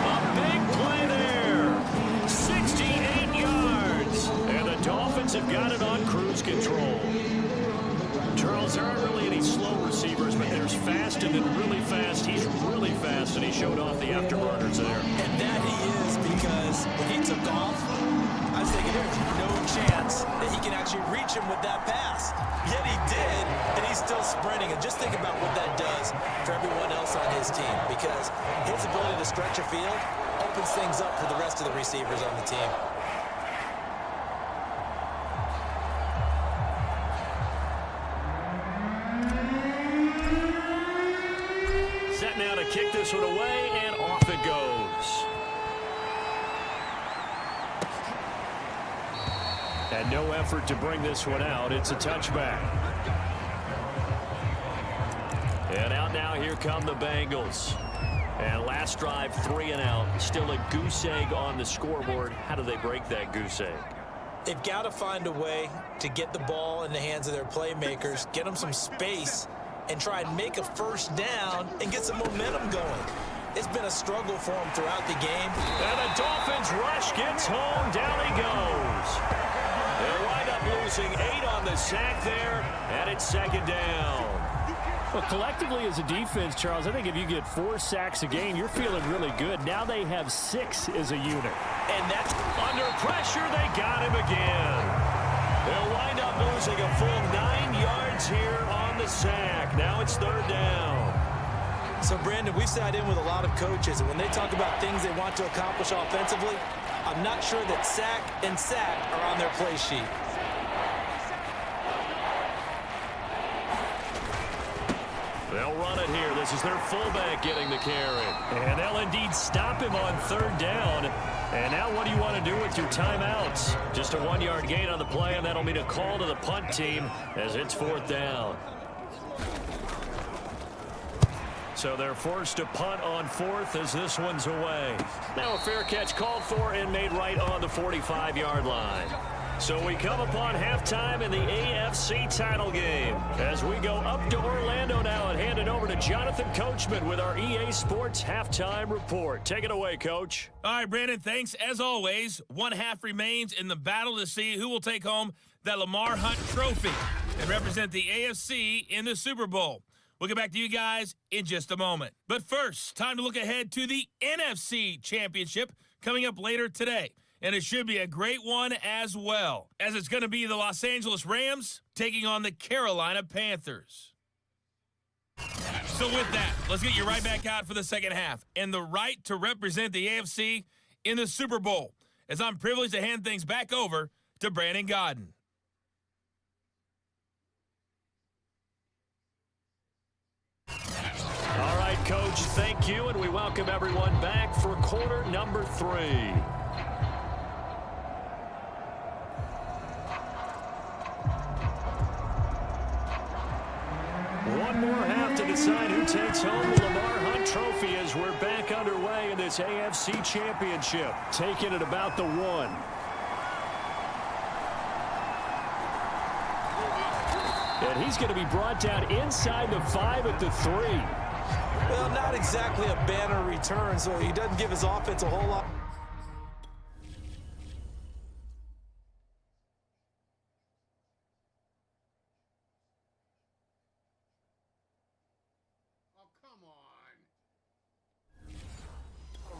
A big play there. 68 yards. And the Dolphins have got it on cruise control. Charles, there aren't really any slow receivers, but there's fast and then really fast. He's really fast, and he showed off the afterburners there. And that he is, because when he took off, I was thinking there's no chance that he can actually reach him with that pass. Yet he did, and he's still sprinting. And just think about what that does for everyone else on his team, because his ability to stretch a field opens things up for the rest of the receivers on the team. Set now to kick this one away, and off it goes. And no effort to bring this one out. It's a touchback. And out now, here come the Bengals. And last drive, 3 and out. Still a goose egg on the scoreboard. How do they break that goose egg? They've got to find a way to get the ball in the hands of their playmakers, get them some space, and try and make a first down and get some momentum going. It's been a struggle for them throughout the game. And the Dolphins rush gets home. Down he goes. They'll wind up losing 8 on the sack there, and it's 2nd down. Well, collectively as a defense, Charles, I think if you get 4 sacks a game, you're feeling really good. Now they have 6 as a unit. And that's under pressure. They got him again. They'll wind up losing a full 9 yards here on the sack. Now it's 3rd down. So, Brandon, we've sat in with a lot of coaches, and when they talk about things they want to accomplish offensively, I'm not sure that sack and sack are on their play sheet. They'll run it here. This is their fullback getting the carry. And they'll indeed stop him on 3rd down. And now what do you want to do with your timeouts? Just a 1-yard gain on the play, and that'll mean a call to the punt team as it's 4th down. So they're forced to punt on 4th as this one's away. Now a fair catch called for and made right on the 45-yard line. So we come upon halftime in the AFC title game as we go up to Orlando now and hand it over to Jonathan Coachman with our EA Sports Halftime Report. Take it away, Coach. All right, Brandon, thanks. As always, 1 half remains in the battle to see who will take home that Lamar Hunt trophy and represent the AFC in the Super Bowl. We'll get back to you guys in just a moment. But first, time to look ahead to the NFC Championship coming up later today. And it should be a great one as well, as it's going to be the Los Angeles Rams taking on the Carolina Panthers. So with that, let's get you right back out for the second half and the right to represent the AFC in the Super Bowl, as I'm privileged to hand things back over to Brandon Godden. All right, Coach, thank you, and we welcome everyone back for quarter number 3. One more half to decide who takes home the Lamar Hunt trophy as we're back underway in this AFC Championship. Taking it about the 1. And he's going to be brought down inside the 5 at the 3. Well, not exactly a banner return, so he doesn't give his offense a whole lot. Oh, come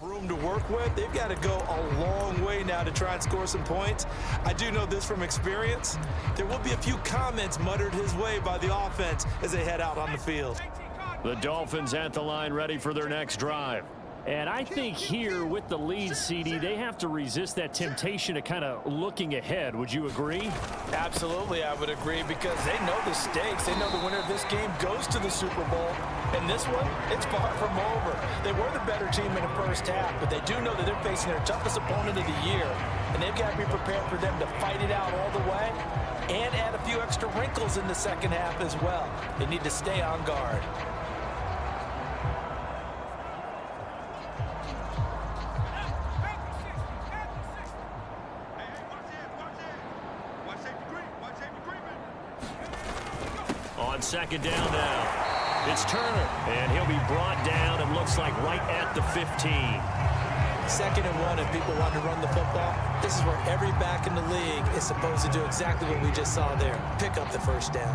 on. Room to work with. They've got to go a long way now to try and score some points. I do know this from experience. There will be a few comments muttered his way by the offense as they head out on the field. The Dolphins at the line, ready for their next drive. And I think here with the lead, CD, they have to resist that temptation of kind of looking ahead. Would you agree? Absolutely, I would agree, because they know the stakes. They know the winner of this game goes to the Super Bowl. And this one, it's far from over. They were the better team in the first half, but they do know that they're facing their toughest opponent of the year. And they've got to be prepared for them to fight it out all the way and add a few extra wrinkles in the second half as well. They need to stay on guard. On second down now, it's Turner, and he'll be brought down and looks like right at the 15. 2nd and 1, if people want to run the football, this is where every back in the league is supposed to do exactly what we just saw there, pick up the first down.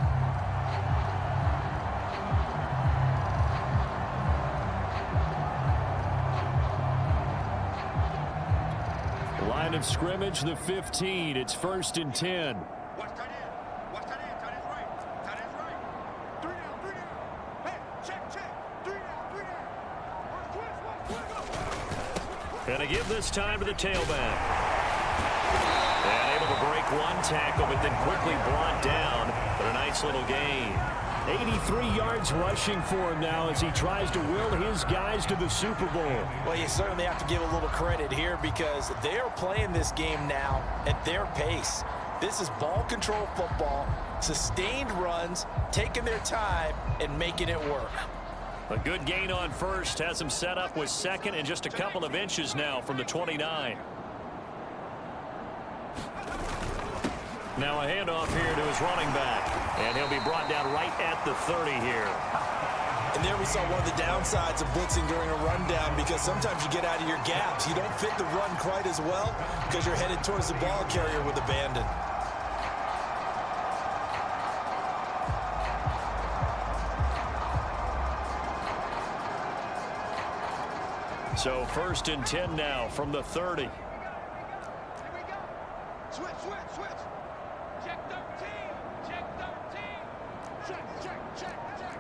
Line of scrimmage, the 15. It's 1st and 10. Watch tight end. Watch tight end. Tight end's right. Tight end's right. 3 down. 3 down. Hey, check. 3 down. 3 down. Watch, Gonna give this time to the tailback. And able to break one tackle, but then quickly brought down. But a nice little gain. 83 yards rushing for him now as he tries to will his guys to the Super Bowl. Well, you certainly have to give a little credit here because they are playing this game now at their pace. This is ball control football, sustained runs, taking their time and making it work. A good gain on first has him set up with second and just a couple of inches now from the 29. Now a handoff here to his running back, and he'll be brought down right at the 30 here. And there we saw one of the downsides of blitzing during a rundown, because sometimes you get out of your gaps. You don't fit the run quite as well because you're headed towards the ball carrier with abandon. So 1st and 10 now from the 30. Here we go. Switch, switch, switch. Check 13. Check 13. Check, check, check, check.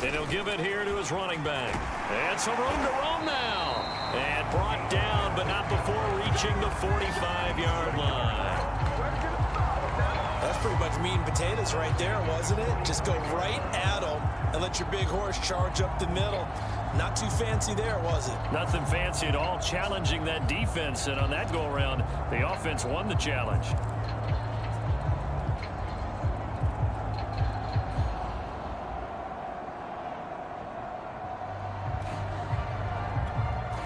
And he'll give it here to his running back. And some room to roam now. And brought down, but not before reaching the 45-yard line. That's pretty much meat and potatoes right there, wasn't it? Just go right at them and let your big horse charge up the middle. Not too fancy there, was it? Nothing fancy at all, challenging that defense. And on that go-around, the offense won the challenge.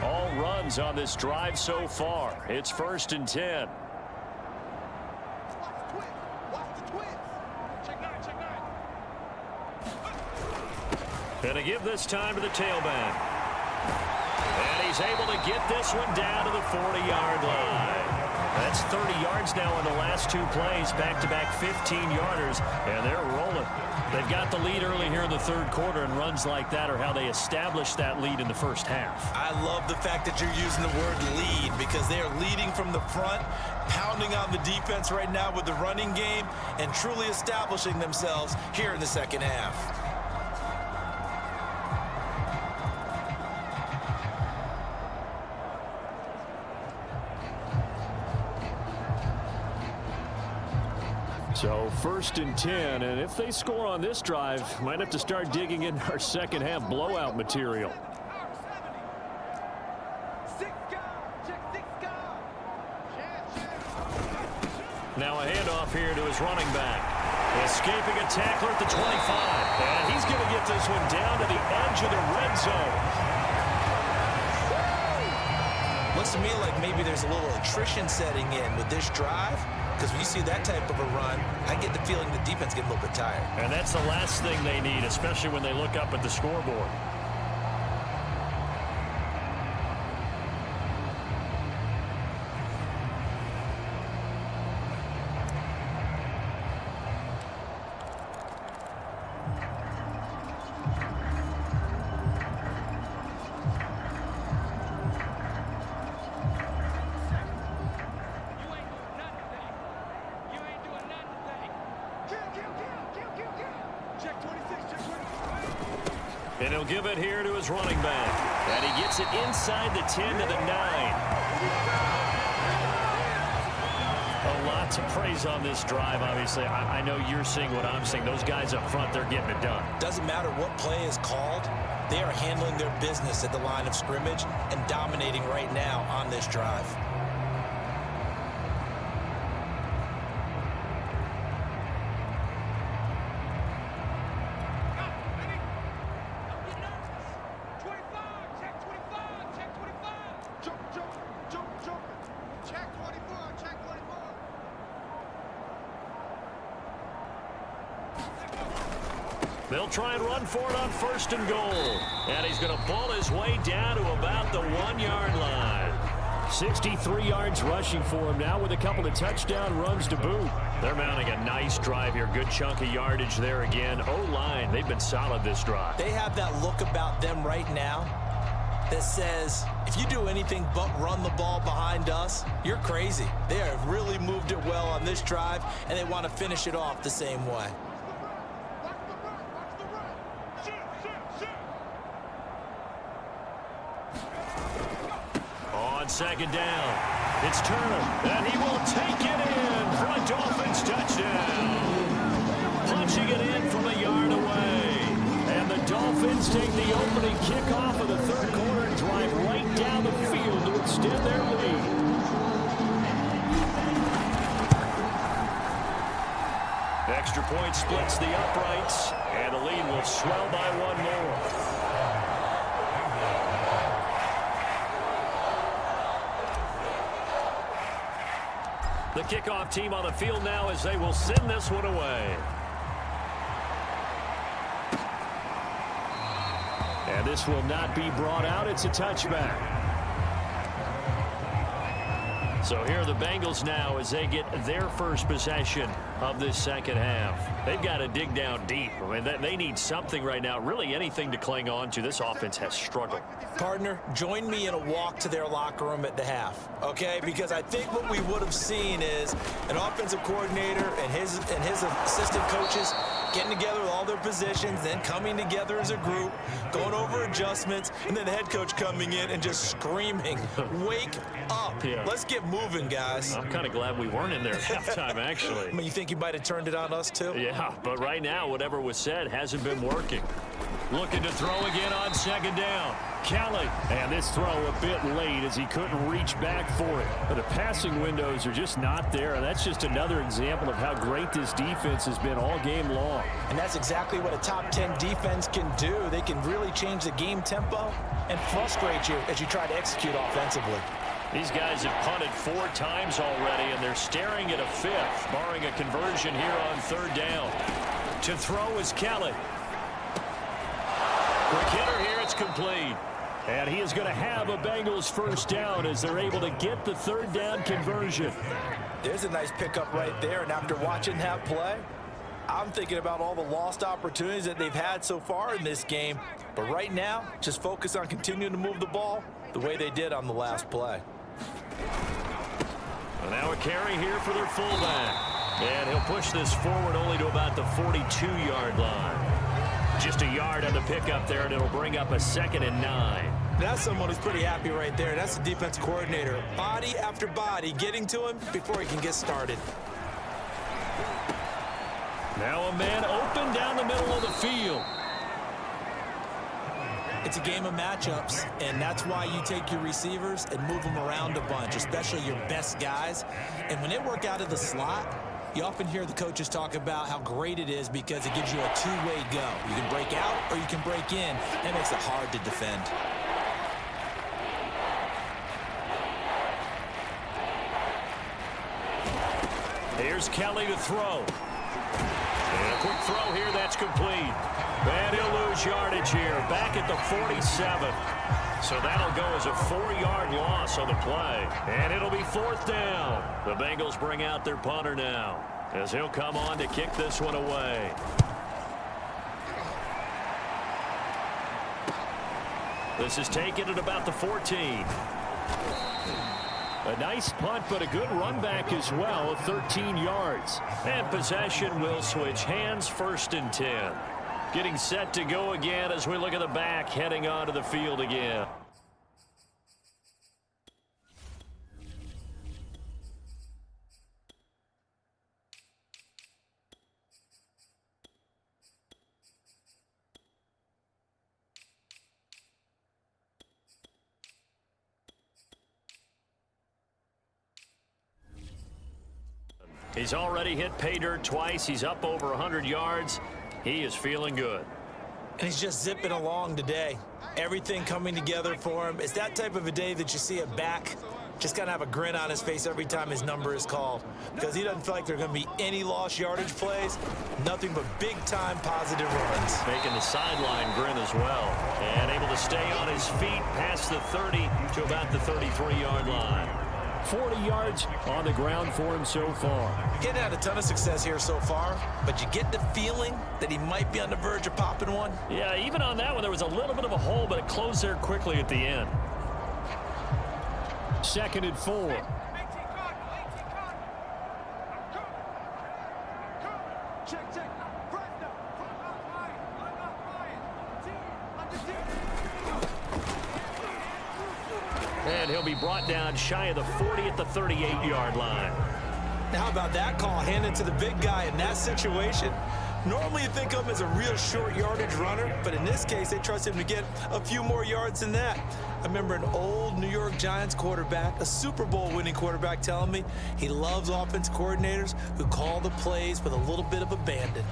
All runs on this drive so far. It's 1st and 10. Watch the twins. Watch the twins. Check 9, check 9. And to give this time to the tailback. And he's able to get this one down to the 40-yard line. That's 30 yards now in the last 2 plays, back-to-back 15-yarders, and they're rolling. They've got the lead early here in the 3rd quarter, and runs like that are how they established that lead in the 1st half. I love the fact that you're using the word lead because they are leading from the front, pounding on the defense right now with the running game, and truly establishing themselves here in the 2nd half. So 1st and 10, and if they score on this drive, might have to start digging in our 2nd half blowout material. Now a handoff here to his running back. Escaping a tackler at the 25. And he's going to get this one down to the edge of the red zone. Looks to me like maybe there's a little attrition setting in with this drive. Because when you see that type of a run, I get the feeling the defense gets a little bit tired. And that's the last thing they need, especially when they look up at the scoreboard. And he'll give it here to his running back. And he gets it inside the 10 to the 9. A lot to praise on this drive, obviously. I know you're seeing what I'm seeing. Those guys up front, they're getting it done. Doesn't matter what play is called. They are handling their business at the line of scrimmage and dominating right now on this drive. They'll try and run for it on 1st and goal. And he's going to ball his way down to about the 1-yard line. 63 yards rushing for him now with a couple of touchdown runs to boot. They're mounting a nice drive here. Good chunk of yardage there again. O-line, they've been solid this drive. They have that look about them right now that says, if you do anything but run the ball behind us, you're crazy. They have really moved it well on this drive, and they want to finish it off the same way. On 2nd down, it's Turner, and he will take it in for a Dolphins touchdown. Punching it in from a yard away. And the Dolphins take the opening kickoff of the 3rd quarter and drive right down the field to extend their lead. Extra point splits the uprights, and the lead will swell by 1 more. The kickoff team on the field now as they will send this one away. And this will not be brought out. It's a touchback. So here are the Bengals now as they get their first possession of this second half. They've got to dig down deep. I mean, they need something right now, really anything to cling on to. This offense has struggled. Partner, join me in a walk to their locker room at the half, okay? Because I think what we would have seen is an offensive coordinator and his assistant coaches getting together with all their positions, then coming together as a group, going over adjustments, and then the head coach coming in and just screaming, wake up. Yeah. Let's get moving, guys. I'm kind of glad we weren't in there at halftime, actually. I mean, you think he might have turned it on us, too? Yeah, but right now, whatever was said hasn't been working. Looking to throw again on second down. Kelly. And this throw a bit late as he couldn't reach back for it. But the passing windows are just not there. And that's just another example of how great this defense has been all game long. And that's exactly what a top 10 defense can do. They can really change the game tempo and frustrate you as you try to execute offensively. These guys have punted 4 times already, and they're staring at a 5th, barring a conversion here on third down. To throw is Kelly. Quick hitter here, it's complete. And he is going to have a Bengals first down as they're able to get the third down conversion. There's a nice pickup right there, and after watching that play, I'm thinking about all the lost opportunities that they've had so far in this game. But right now, just focus on continuing to move the ball the way they did on the last play. And now a carry here for their fullback. And he'll push this forward only to about the 42-yard line. Just a yard on the pickup there, and it'll bring up a 2nd and 9. That's someone who's pretty happy right there. That's the defense coordinator. Body after body getting to him before he can get started. Now a man open down the middle of the field. It's a game of matchups, and that's why you take your receivers and move them around a bunch, especially your best guys. And when they work out of the slot, you often hear the coaches talk about how great it is because it gives you a two-way go. You can break out or you can break in. That makes it hard to defend. Here's Kelly to throw. And a quick throw here, that's complete. And he'll lose yardage here, back at the 47. So that'll go as a 4-yard loss on the play. And it'll be 4th down. The Bengals bring out their punter now as he'll come on to kick this one away. This is taken at about the 14. A nice punt, but a good run back as well, 13 yards. And possession will switch hands, 1st and 10. Getting set to go again as we look at the back, heading onto the field again. He's already hit pay dirt twice. He's up over 100 yards. He is feeling good. And he's just zipping along today. Everything coming together for him. It's that type of a day that you see a back just kind of have a grin on his face every time his number is called, because he doesn't feel like there are going to be any lost yardage plays, nothing but big-time positive runs. Making the sideline grin as well, and able to stay on his feet past the 30 to about the 33-yard line. 40 yards on the ground for him so far. Getting had a ton of success here so far, but you get the feeling that he might be on the verge of popping one. Yeah, even on that one, there was a little bit of a hole, but it closed there quickly at the end. 2nd and 4. And he'll be brought down shy of the 40 at the 38-yard line. Now, how about that call handed to the big guy in that situation? Normally you think of him as a real short yardage runner, but in this case, they trust him to get a few more yards than that. I remember an old New York Giants quarterback, a Super Bowl winning quarterback, telling me he loves offense coordinators who call the plays with a little bit of abandon.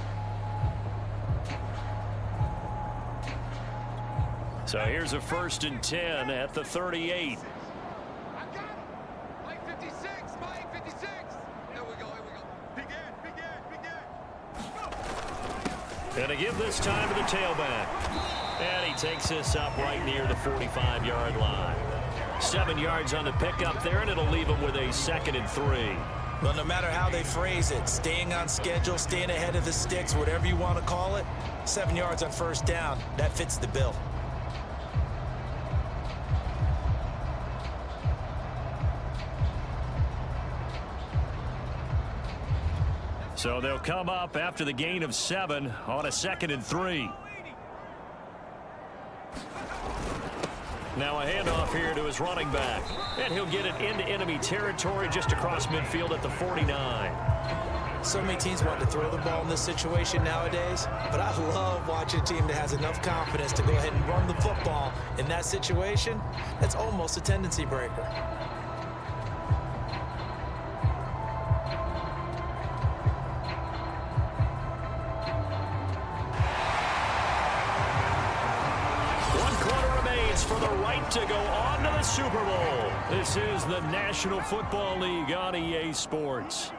So here's a 1st and 10 at the 38. I got him. Mike 56, Mike 56. Here we go, here we go. Begin. And to give this time to the tailback. And he takes this up right near the 45-yard line. 7 yards on the pickup there, and it'll leave him with a 2nd and 3. Well, no matter how they phrase it, staying on schedule, staying ahead of the sticks, whatever you want to call it, 7 yards on first down, that fits the bill. So they'll come up after the gain of 7 on a 2nd and 3. Now a handoff here to his running back. And he'll get it into enemy territory just across midfield at the 49. So many teams want to throw the ball in this situation nowadays, but I love watching a team that has enough confidence to go ahead and run the football in that situation. That's almost a tendency breaker. For the right to go on to the Super Bowl. This is the National Football League on EA Sports.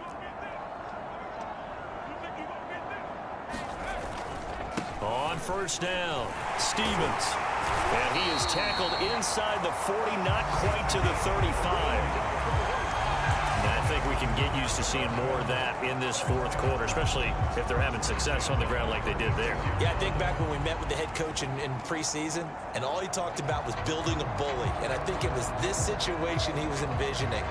On first down, Stevens. And he is tackled inside the 40, not quite to the 35. And I think we can get used to seeing more of that in this fourth quarter, especially if they're having success on the ground like they did there. Yeah, I think back when we met with the head coach in preseason, and all he talked about was building a bully. And I think it was this situation he was envisioning.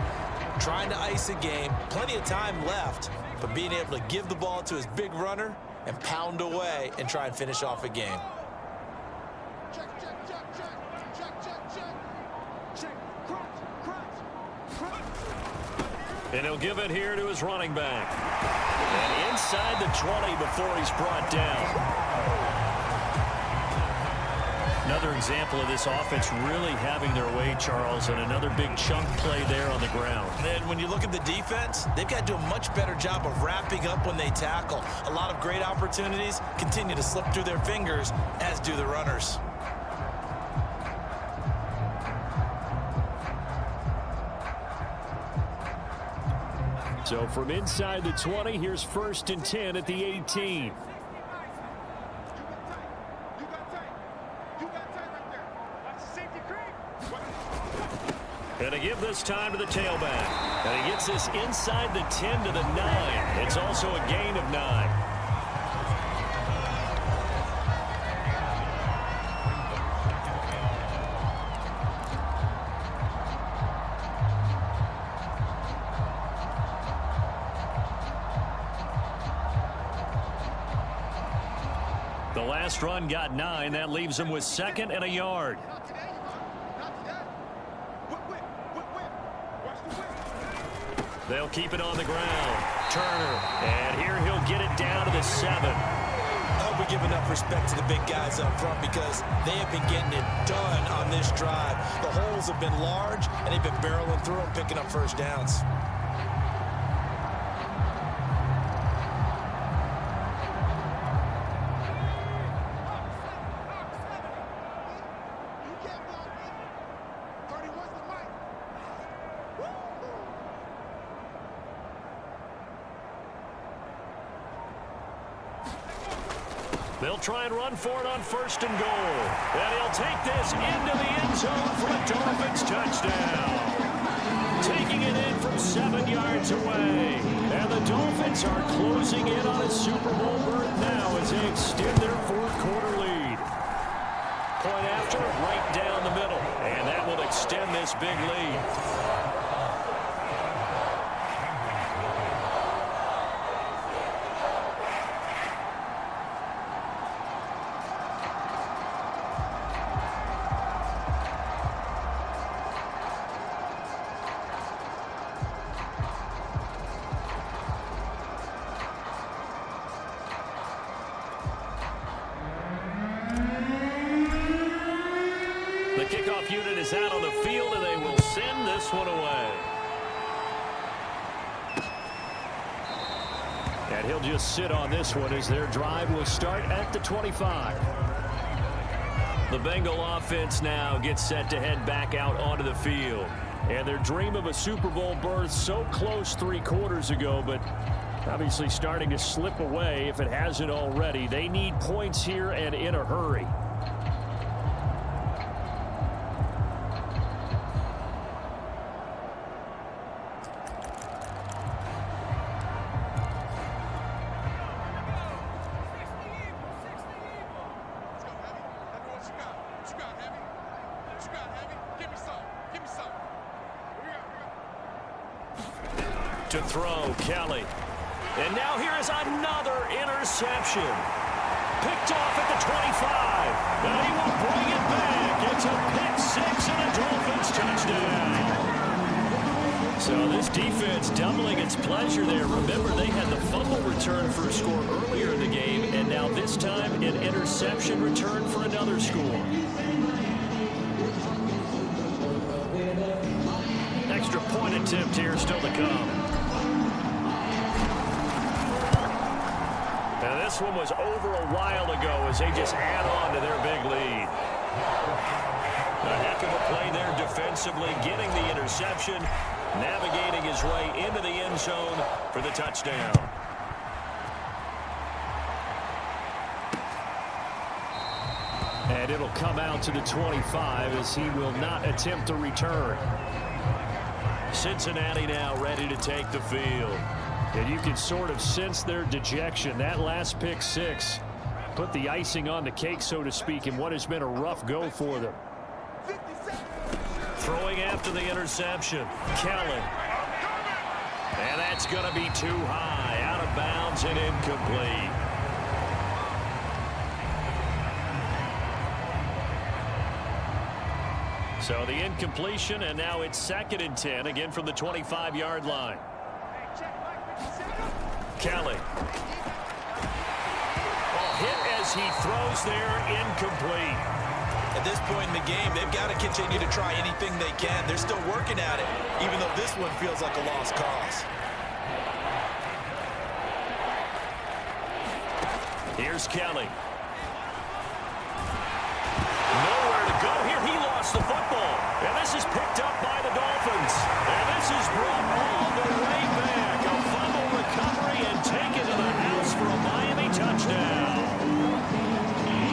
Trying to ice a game, plenty of time left, but being able to give the ball to his big runner and pound away and try and finish off a game. Check, check, check, check. Check, check, check. Check. Crunch. And he'll give it here to his running back. And inside the 20 before he's brought down. Another example of this offense really having their way, Charles, and another big chunk play there on the ground. And then when you look at the defense, they've got to do a much better job of wrapping up when they tackle. A lot of great opportunities continue to slip through their fingers, as do the runners. So from inside the 20, here's 1st and 10 at the 18. And they give this time to the tailback. And he gets this inside the 10 to the 9. It's also a gain of 9. The last run got 9. That leaves him with 2nd and a yard. They'll keep it on the ground. Turner. And here he'll get it down to the 7. I hope we give enough respect to the big guys up front because they have been getting it done on this drive. The holes have been large, and they've been barreling through them, picking up first downs. They'll try and run for it on 1st and goal. And he'll take this into the end zone for a Dolphins touchdown. Taking it in from 7 yards away. And the Dolphins are closing in on a Super Bowl berth now as they extend their fourth quarter lead. Point after, right down the middle. And that will extend this big lead. The kickoff unit is out on the field, and they will send this one away. And he'll just sit on this one as their drive will start at the 25. The Bengal offense now gets set to head back out onto the field. And their dream of a Super Bowl berth so close 3 quarters ago, but obviously starting to slip away if it hasn't already. They need points here and in a hurry. To throw, Kelly. And now here is another interception. Picked off at the 25. And he will bring it back. It's a pick six and a Dolphins touchdown. So this defense doubling its pleasure there. Remember, they had the fumble return for a score earlier in the game, and now this time an interception return for another score. Extra point attempt here still to come. Now this one was over a while ago as they just add on to their big lead. A heck of a play there defensively, getting the interception, navigating his way into the end zone for the touchdown. And it'll come out to the 25 as he will not attempt to return. Cincinnati now ready to take the field. And you can sort of sense their dejection. That last pick six put the icing on the cake, so to speak, in what has been a rough go for them. Throwing after the interception, Kelly. And that's going to be too high, out of bounds and incomplete. So the incompletion, and now it's 2nd and 10, again from the 25-yard line. Kelly. Well, hit as he throws there, incomplete. At this point in the game, they've got to continue to try anything they can. They're still working at it, even though this one feels like a lost cause. Here's Kelly. Nowhere to go here. He lost the football. And this is picked up by the Dolphins. And this is brought all the way back. A fumble recovery and taken to the house for a Miami touchdown.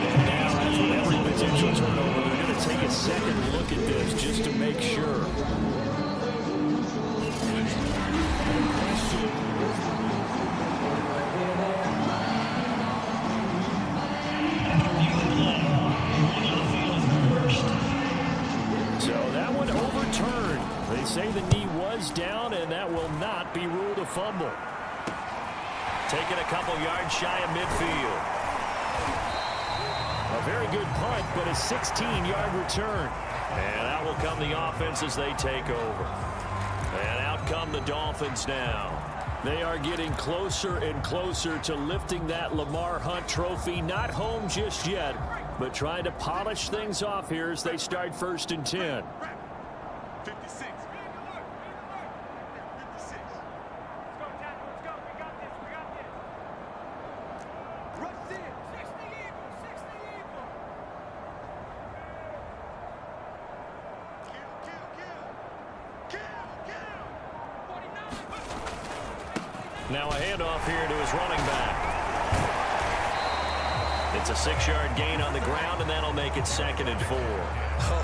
And now, as with every potential turnover, they're going to take a second look at this just to make sure. They say the knee was down, and that will not be ruled a fumble. Taking a couple yards shy of midfield. A very good punt, but a 16-yard return. And out will come the offense as they take over. And out come the Dolphins now. They are getting closer and closer to lifting that Lamar Hunt trophy. Not home just yet, but trying to polish things off here as they start 1st and 10. 56. 56. Let's go, Tackle. Let's go. We got this. We got this. Rush in. 60 Eagles. 60 Eagles. Kill. 49. Now a handoff here to his running back. It's a 6-yard gain on the ground, and that'll make it 2nd and 4.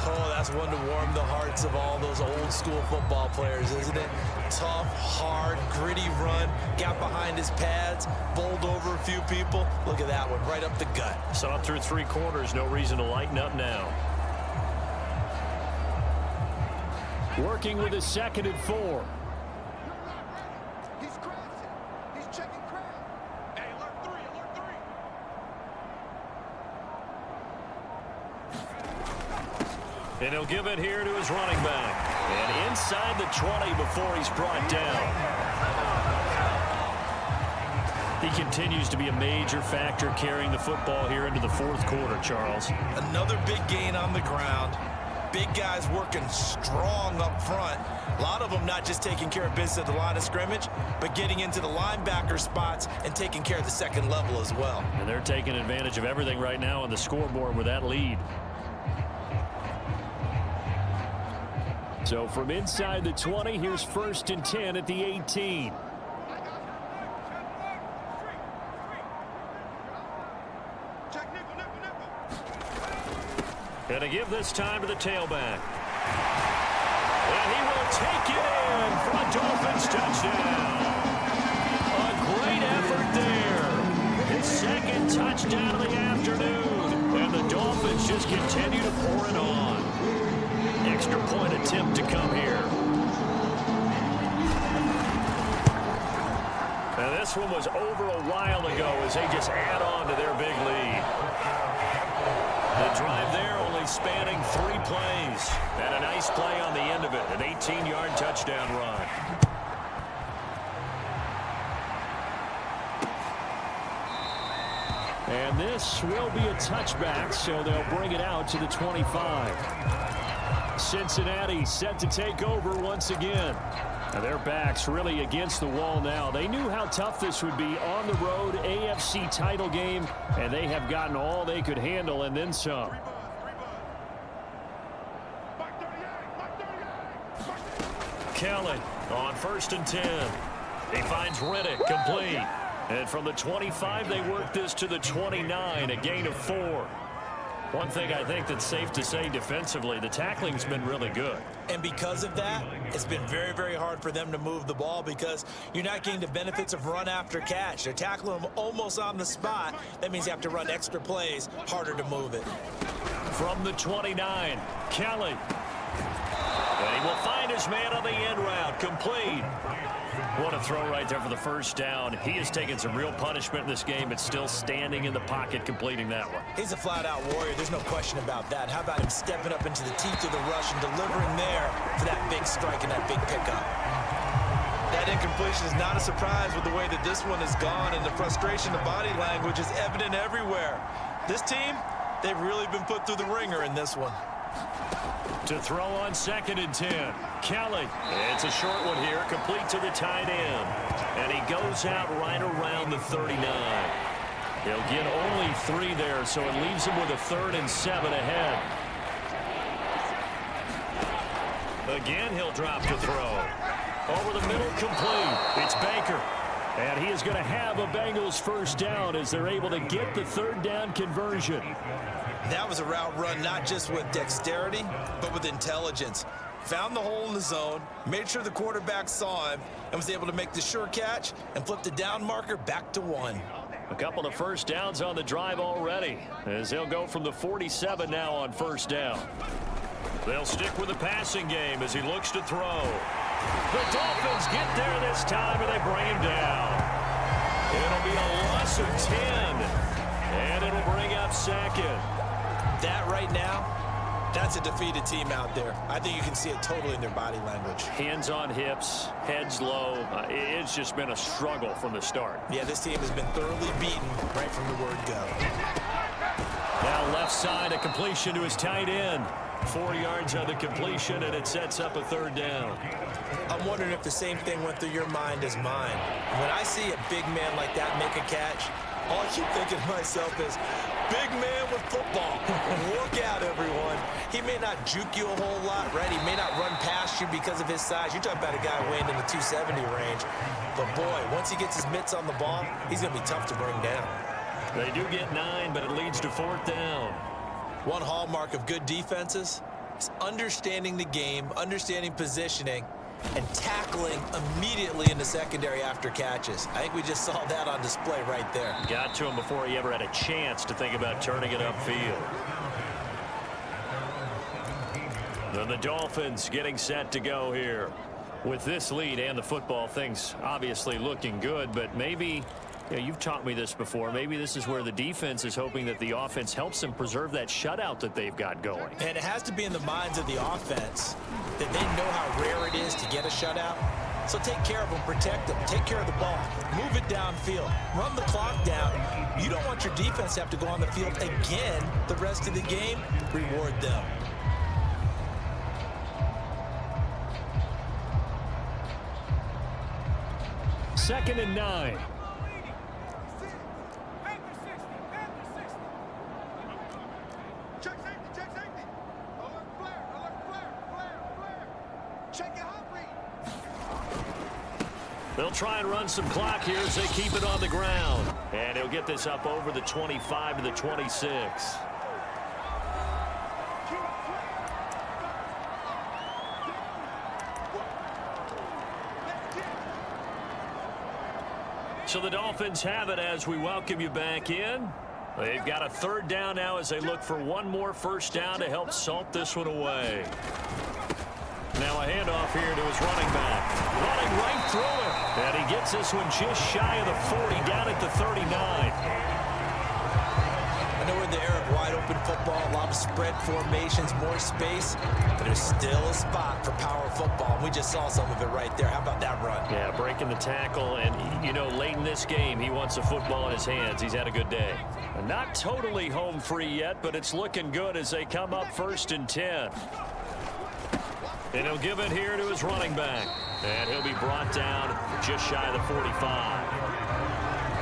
Oh, that's one to warm the hearts of all those old-school football players, isn't it? Tough, hard, gritty run. Got behind his pads, bowled over a few people. Look at that one, right up the gut. Saw it through 3 quarters. No reason to lighten up now. Working with his 2nd and 4. He's crashing. He's checking crash. Hey, alert 3. Alert 3. And he'll give it here to his running back. And inside the 20 before he's brought down. He continues to be a major factor carrying the football here into the 4th quarter, Charles. Another big gain on the ground. Big guys working strong up front. A lot of them not just taking care of business at the line of scrimmage, but getting into the linebacker spots and taking care of the second level as well. And they're taking advantage of everything right now on the scoreboard with that lead. So from inside the 20, here's 1st and 10 at the 18. And to give this time to the tailback. And he will take it in for a Dolphins touchdown. A great effort there. His 2nd touchdown of the afternoon. And the Dolphins just continue to pour it on. Extra point attempt to come here. this one was over a while ago as they just add on to their big lead. The drive there only spanning 3 plays. And a nice play on the end of it, an 18-yard touchdown run. And this will be a touchback, so they'll bring it out to the 25. Cincinnati set to take over once again. Now their backs really against the wall now. They knew how tough this would be on the road, AFC title game, and they have gotten all they could handle and then some. Kelly on 1st and 10. He finds Riddick complete. And from the 25, they work this to the 29, a gain of 4. One thing I think that's safe to say defensively, the tackling's been really good. And because of that, it's been very, very hard for them to move the ball because you're not getting the benefits of run after catch. They're tackling them almost on the spot. That means you have to run extra plays, harder to move it. From the 29, Kelly. And he will find his man on the end route, complete. What a throw right there for the first down. He has taken some real punishment in this game, but still standing in the pocket, completing that one. He's a flat-out warrior. There's no question about that. How about him stepping up into the teeth of the rush and delivering there for that big strike and that big pickup? That incompletion is not a surprise with the way that this one has gone, and the frustration, the body language is evident everywhere. This team, they've really been put through the ringer in this one. To throw on 2nd and 10. Kelly. It's a short one here, complete to the tight end. And he goes out right around the 39. He'll get only 3 there, so it leaves him with a 3rd and 7 ahead. Again, he'll drop to throw. Over the middle, complete. It's Baker. And he is going to have a Bengals first down as they're able to get the 3rd down conversion. That was a route run not just with dexterity, but with intelligence. Found the hole in the zone, made sure the quarterback saw him, and was able to make the sure catch and flip the down marker back to 1. A couple of first downs on the drive already, as they'll go from the 47 now on first down. They'll stick with the passing game as he looks to throw. The Dolphins get there this time, and they bring him down. It'll be a loss of 10, and it'll bring up 2nd. That right now, that's a defeated team out there. I think you can see it totally in their body language. Hands on hips, heads low. It's just been a struggle from the start. Yeah, this team has been thoroughly beaten right from the word go. Now left side, a completion to his tight end. 4 yards on the completion, and it sets up a 3rd down. I'm wondering if the same thing went through your mind as mine. When I see a big man like that make a catch, all I keep thinking to myself is, big man with football. Look out, everyone. He may not juke you a whole lot, right? He may not run past you because of his size. You're talking about a guy weighing in the 270 range. But, boy, once he gets his mitts on the ball, he's going to be tough to bring down. They do get 9, but it leads to 4th down. One hallmark of good defenses is understanding the game, understanding positioning, and tackling immediately in the secondary after catches. I think we just saw that on display right there. Got to him before he ever had a chance to think about turning it upfield. Then the Dolphins getting set to go here. With this lead and the football, things obviously looking good, but maybe, you know, you've taught me this before, maybe this is where the defense is hoping that the offense helps them preserve that shutout that they've got going. And it has to be in the minds of the offense that they know how rare it is to get a shutout. So take care of them, protect them, take care of the ball, move it downfield, run the clock down. You don't want your defense to have to go on the field again the rest of the game. Reward them. Second and 9. Check safety, check safety. Alert flare, flare. Check your hot read. They'll try and run some clock here as they keep it on the ground. And he'll get this up over the 25 to the 26. So the Dolphins have it as we welcome you back in. They've got a 3rd down now as they look for one more first down to help salt this one away. Now a handoff here to his running back. Running right through him. And he gets this one just shy of the 40, down at the 39. I know we're in the era of wide-open football, a lot of spread formations, more space, but there's still a spot for power football. We just saw some of it right there. How about that run? Yeah, breaking the tackle, and, you know, late in this game, he wants the football in his hands. He's had a good day. Not totally home free yet, but it's looking good as they come up 1st and 10. And he'll give it here to his running back. And he'll be brought down just shy of the 45.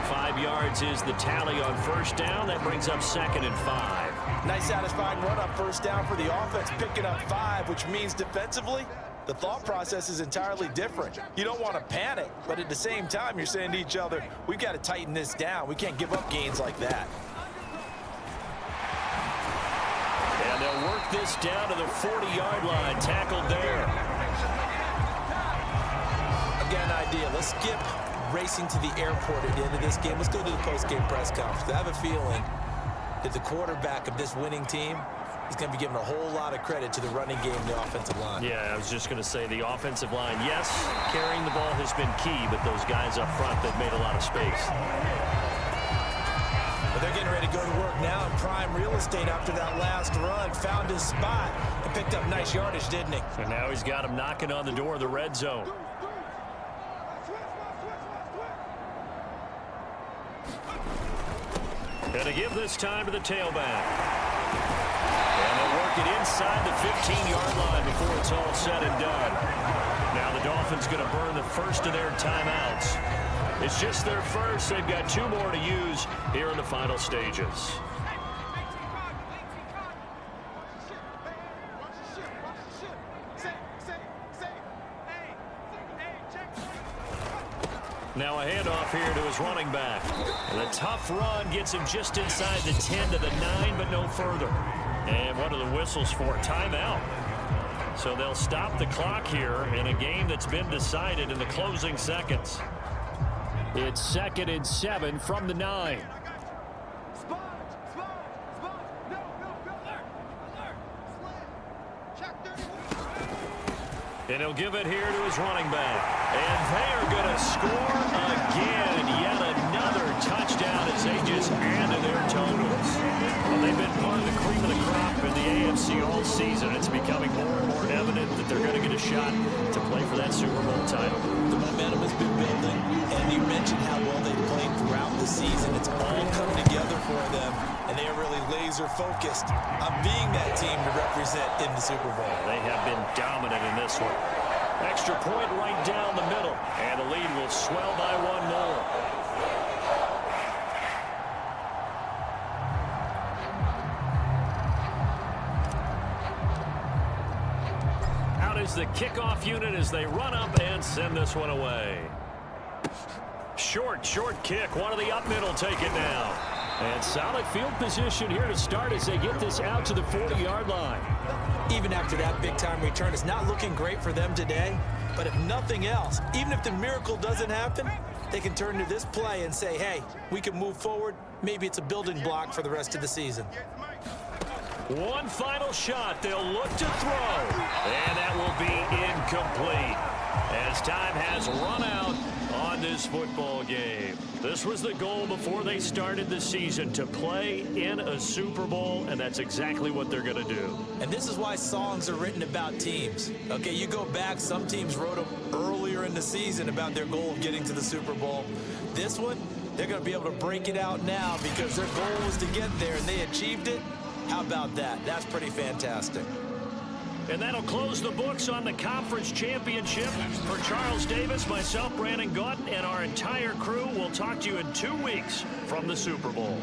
5 yards is the tally on 1st down. That brings up 2nd and 5. Nice satisfying run on 1st down for the offense, picking up 5, which means defensively, the thought process is entirely different. You don't want to panic, but at the same time, you're saying to each other, we've got to tighten this down. We can't give up gains like that. And they'll work this down to the 40-yard line. Tackled there. I've got an idea. Let's skip racing to the airport at the end of this game. Let's go to the post-game press conference. I have a feeling that the quarterback of this winning team is going to be giving a whole lot of credit to the running game and the offensive line. Yeah, I was just going to say the offensive line, yes, carrying the ball has been key, but those guys up front, they've made a lot of space. But they're getting ready to go to work now in prime real estate after that last run. Found his spot and picked up nice yardage, didn't he? And now he's got him knocking on the door of the red zone. And to give this time to the tailback. And they'll work it inside the 15-yard line before it's all said and done. Now the Dolphins going to burn the first of their timeouts. It's just their first. They've got 2 more to use here in the final stages. Now a handoff here to his running back. And a tough run gets him just inside the 10 to the 9, but no further. And what are the whistles for? Timeout. So they'll stop the clock here in a game that's been decided in the closing seconds. It's 2nd and 7 from the 9. And he'll give it here to his running back. And they are going to score again. Yet another touchdown as they just add to their totals. Well, they've been part of the cream of the crop in the AFC all season. It's becoming more and more evident that they're going to get a shot to play for that Super Bowl title. The momentum has been building, and you mentioned how well they've played throughout the season. It's all come together for them, and they are really laser-focused on being that team to represent in the Super Bowl. They have been dominant in this one. Extra point right down the middle, and the lead will swell by 1 more. Out is the kickoff unit as they run up and send this one away. Short kick. One of the up middle take it now. And solid field position here to start as they get this out to the 40-yard line. Even after that big-time return, it's not looking great for them today. But if nothing else, even if the miracle doesn't happen, they can turn to this play and say, hey, we can move forward. Maybe it's a building block for the rest of the season. One final shot. They'll look to throw. And that will be incomplete as time has run out on this football game. This was the goal before they started the season, to play in a Super Bowl, and that's exactly what they're going to do. And this is why songs are written about teams. Okay, you go back, some teams wrote them earlier in the season about their goal of getting to the Super Bowl. This one, they're going to be able to break it out now because their goal was to get there, and they achieved it. How about that? That's pretty fantastic. And that'll close the books on the conference championship. For Charles Davis, myself, Brandon Gaudin, and our entire crew, we'll talk to you in 2 weeks from the Super Bowl.